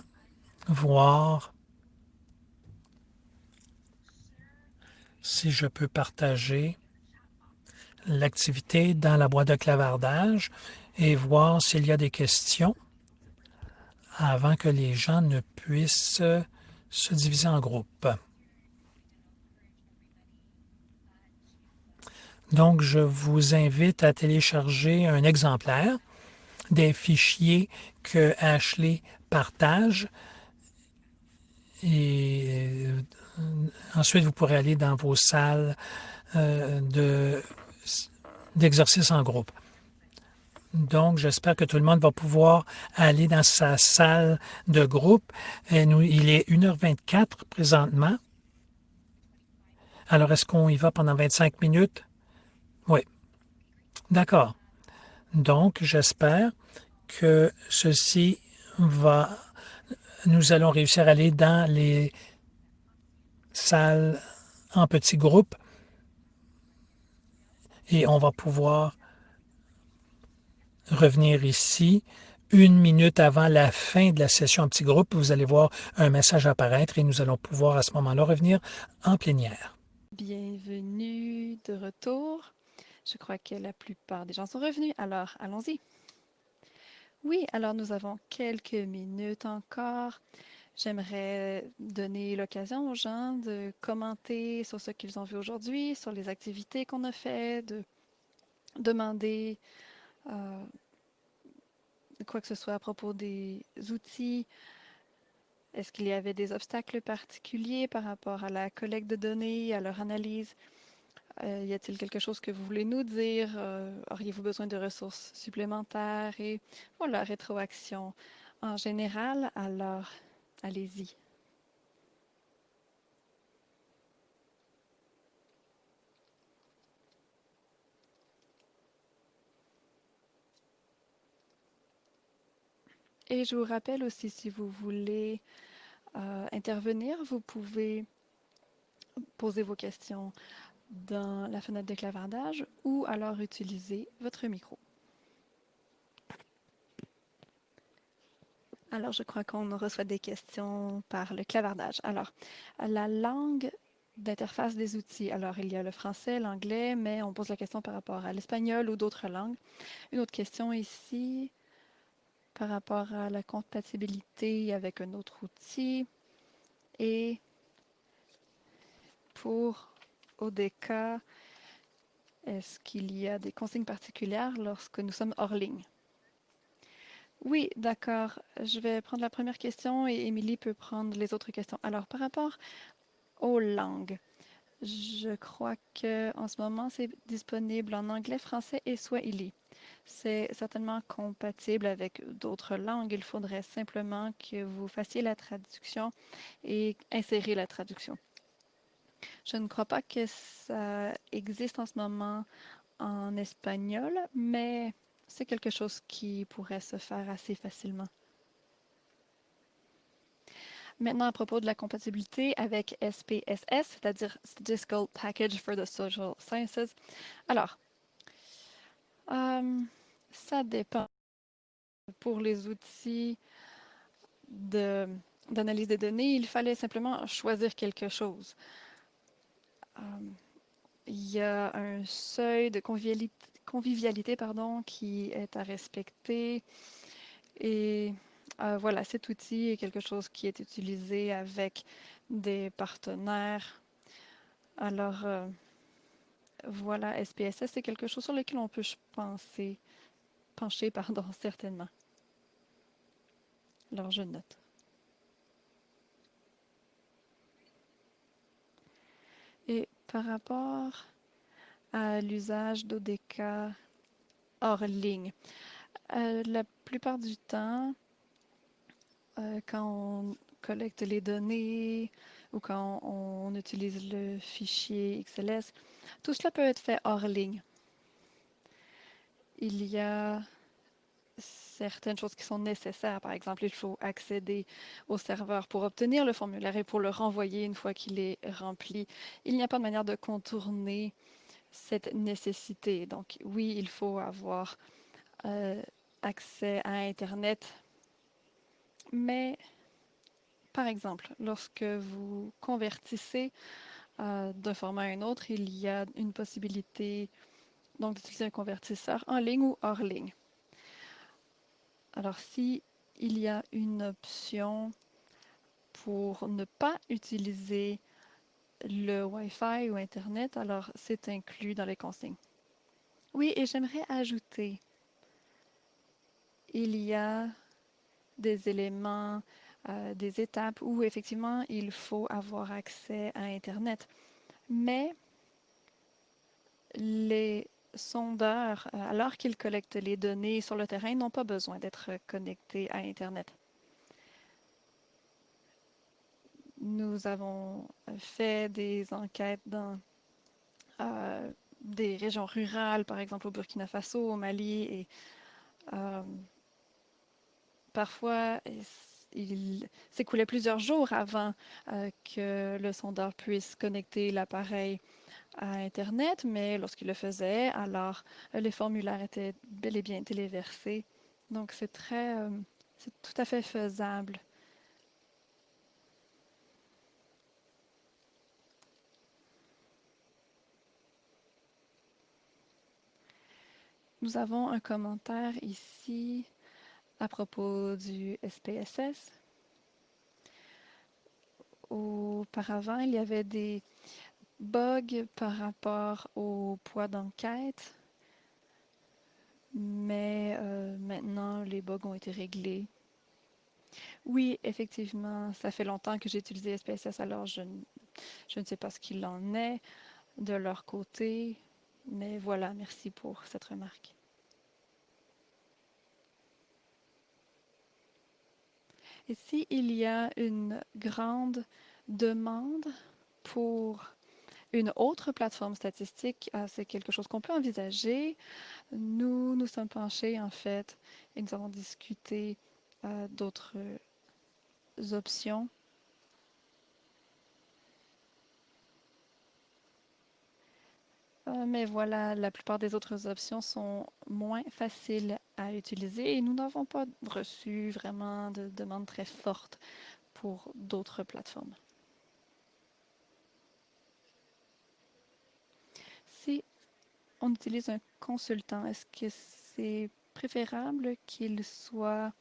voir si je peux partager l'activité dans la boîte de clavardage et voir s'il y a des questions avant que les gens ne puissent se diviser en groupes. Donc, je vous invite à télécharger un exemplaire des fichiers que Ashley partage et ensuite vous pourrez aller dans vos salles d'exercice en groupe. Donc, j'espère que tout le monde va pouvoir aller dans sa salle de groupe. Il est 1h24 présentement. Alors, est-ce qu'on y va pendant 25 minutes? Oui. D'accord. Donc, j'espère que nous allons réussir à aller dans les salles en petits groupes et on va pouvoir revenir ici 1 minute avant la fin de la session en petit groupe. Vous allez voir un message apparaître et nous allons pouvoir à ce moment-là revenir en plénière. Bienvenue de retour. Je crois que la plupart des gens sont revenus, alors allons-y. Oui, alors nous avons quelques minutes encore. J'aimerais donner l'occasion aux gens de commenter sur ce qu'ils ont vu aujourd'hui, sur les activités qu'on a faites, de demander quoi que ce soit à propos des outils. Est-ce qu'il y avait des obstacles particuliers par rapport à la collecte de données, à leur analyse? Y a-t-il quelque chose que vous voulez nous dire? Auriez-vous besoin de ressources supplémentaires? Et voilà, rétroaction en général. Alors, allez-y. Et je vous rappelle aussi, si vous voulez intervenir, vous pouvez poser vos questions dans la fenêtre de clavardage ou alors utiliser votre micro. Alors, je crois qu'on reçoit des questions par le clavardage. Alors, la langue d'interface des outils. Alors, il y a le français, l'anglais, mais on pose la question par rapport à l'espagnol ou d'autres langues. Une autre question ici par rapport à la compatibilité avec un autre outil. Et pour ODK, est-ce qu'il y a des consignes particulières lorsque nous sommes hors ligne? Oui, d'accord. Je vais prendre la première question et Émilie peut prendre les autres questions. Alors, par rapport aux langues, je crois que en ce moment, c'est disponible en anglais, français et swahili. C'est certainement compatible avec d'autres langues. Il faudrait simplement que vous fassiez la traduction et insérer la traduction. Je ne crois pas que ça existe en ce moment en espagnol, mais c'est quelque chose qui pourrait se faire assez facilement. Maintenant, à propos de la compatibilité avec SPSS, c'est-à-dire Statistical Package for the Social Sciences. Alors, ça dépend. Pour les outils d'analyse des données, il fallait simplement choisir quelque chose. Il y a un seuil de convivialité, pardon, qui est à respecter. Et voilà, cet outil est quelque chose qui est utilisé avec des partenaires. Alors, voilà, SPSS, c'est quelque chose sur lequel on peut pencher, pardon, certainement. Alors, je note. Et par rapport à l'usage d'ODK hors ligne, la plupart du temps, quand on collecte les données ou quand on utilise le fichier XLS, tout cela peut être fait hors ligne. Il y a certaines choses qui sont nécessaires. Par exemple, il faut accéder au serveur pour obtenir le formulaire et pour le renvoyer une fois qu'il est rempli. Il n'y a pas de manière de contourner cette nécessité. Donc oui, il faut avoir accès à Internet. Mais, par exemple, lorsque vous convertissez d'un format à un autre, il y a une possibilité donc d'utiliser un convertisseur en ligne ou hors ligne. Alors, si il y a une option pour ne pas utiliser le Wi-Fi ou Internet, alors c'est inclus dans les consignes. Oui, et j'aimerais ajouter, il y a des éléments, des étapes où effectivement il faut avoir accès à Internet. Mais les sondeurs, alors qu'ils collectent les données sur le terrain, n'ont pas besoin d'être connectés à Internet. Nous avons fait des enquêtes dans des régions rurales, par exemple au Burkina Faso, au Mali, et parfois il s'écoulait plusieurs jours avant que le sondeur puisse connecter l'appareil à Internet, mais lorsqu'il le faisait, alors les formulaires étaient bel et bien téléversés. Donc c'est tout à fait faisable. Nous avons un commentaire ici à propos du SPSS. Auparavant, il y avait des bugs par rapport au poids d'enquête, mais maintenant, les bugs ont été réglés. Oui, effectivement, ça fait longtemps que j'ai utilisé SPSS, alors je ne sais pas ce qu'il en est. de leur côté. Mais voilà, merci pour cette remarque. Et s'il y a une grande demande pour une autre plateforme statistique, c'est quelque chose qu'on peut envisager. Nous nous sommes penchés en fait et nous avons discuté d'autres options. Mais voilà, la plupart des autres options sont moins faciles à utiliser et nous n'avons pas reçu vraiment de demandes très fortes pour d'autres plateformes. Si on utilise un consultant, est-ce que c'est préférable qu'il soit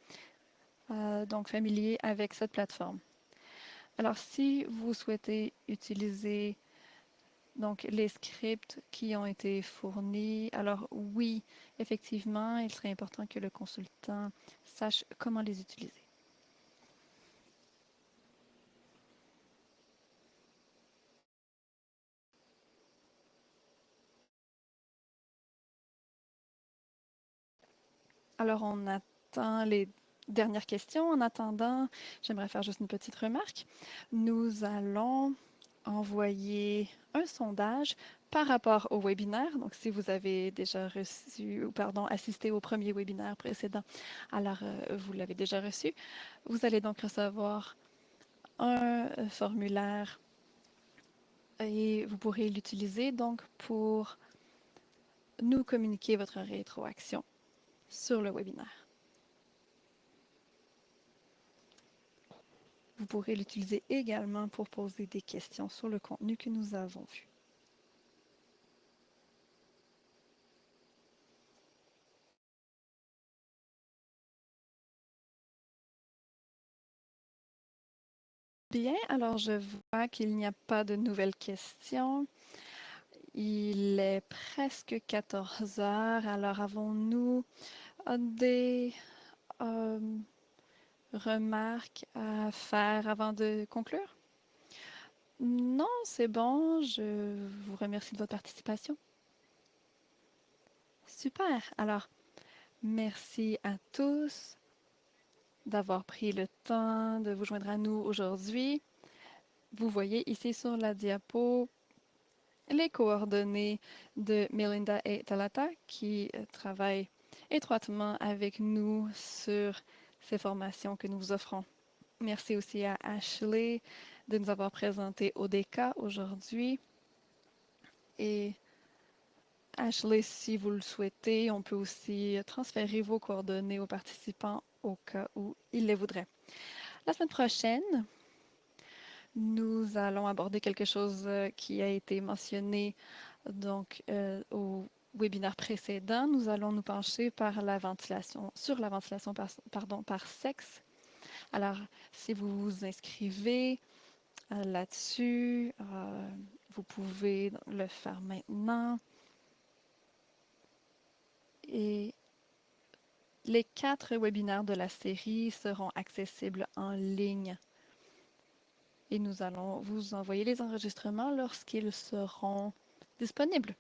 donc familier avec cette plateforme? Alors, si vous souhaitez utiliser donc les scripts qui ont été fournis, alors oui, effectivement, il serait important que le consultant sache comment les utiliser. Alors, on attend les dernières questions. En attendant, j'aimerais faire juste une petite remarque. Nous allons envoyer un sondage par rapport au webinaire. Donc, si vous avez déjà reçu, ou pardon, assisté au premier webinaire précédent, alors vous l'avez déjà reçu. Vous allez donc recevoir un formulaire et vous pourrez l'utiliser donc pour nous communiquer votre rétroaction sur le webinaire. Vous pourrez l'utiliser également pour poser des questions sur le contenu que nous avons vu. Bien, alors je vois qu'il n'y a pas de nouvelles questions. Il est presque 14 heures, alors avons-nous des remarques à faire avant de conclure? Non, c'est bon, je vous remercie de votre participation. Super, alors merci à tous d'avoir pris le temps de vous joindre à nous aujourd'hui. Vous voyez ici sur la diapo les coordonnées de Melinda et Talata qui travaillent étroitement avec nous sur ces formations que nous vous offrons. Merci aussi à Ashley de nous avoir présenté ODK aujourd'hui. Et Ashley, si vous le souhaitez, on peut aussi transférer vos coordonnées aux participants au cas où ils les voudraient. La semaine prochaine, nous allons aborder quelque chose qui a été mentionné donc, au webinaire précédent. Nous allons nous pencher par la ventilation, sur la ventilation par sexe. Alors, si vous vous inscrivez là-dessus, vous pouvez le faire maintenant. Et les 4 webinaires de la série seront accessibles en ligne. Et nous allons vous envoyer les enregistrements lorsqu'ils seront disponibles.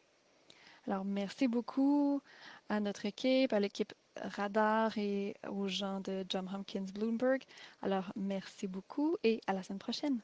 Alors, merci beaucoup à notre équipe, à l'équipe Radar et aux gens de Johns Hopkins Bloomberg. Alors, merci beaucoup et à la semaine prochaine.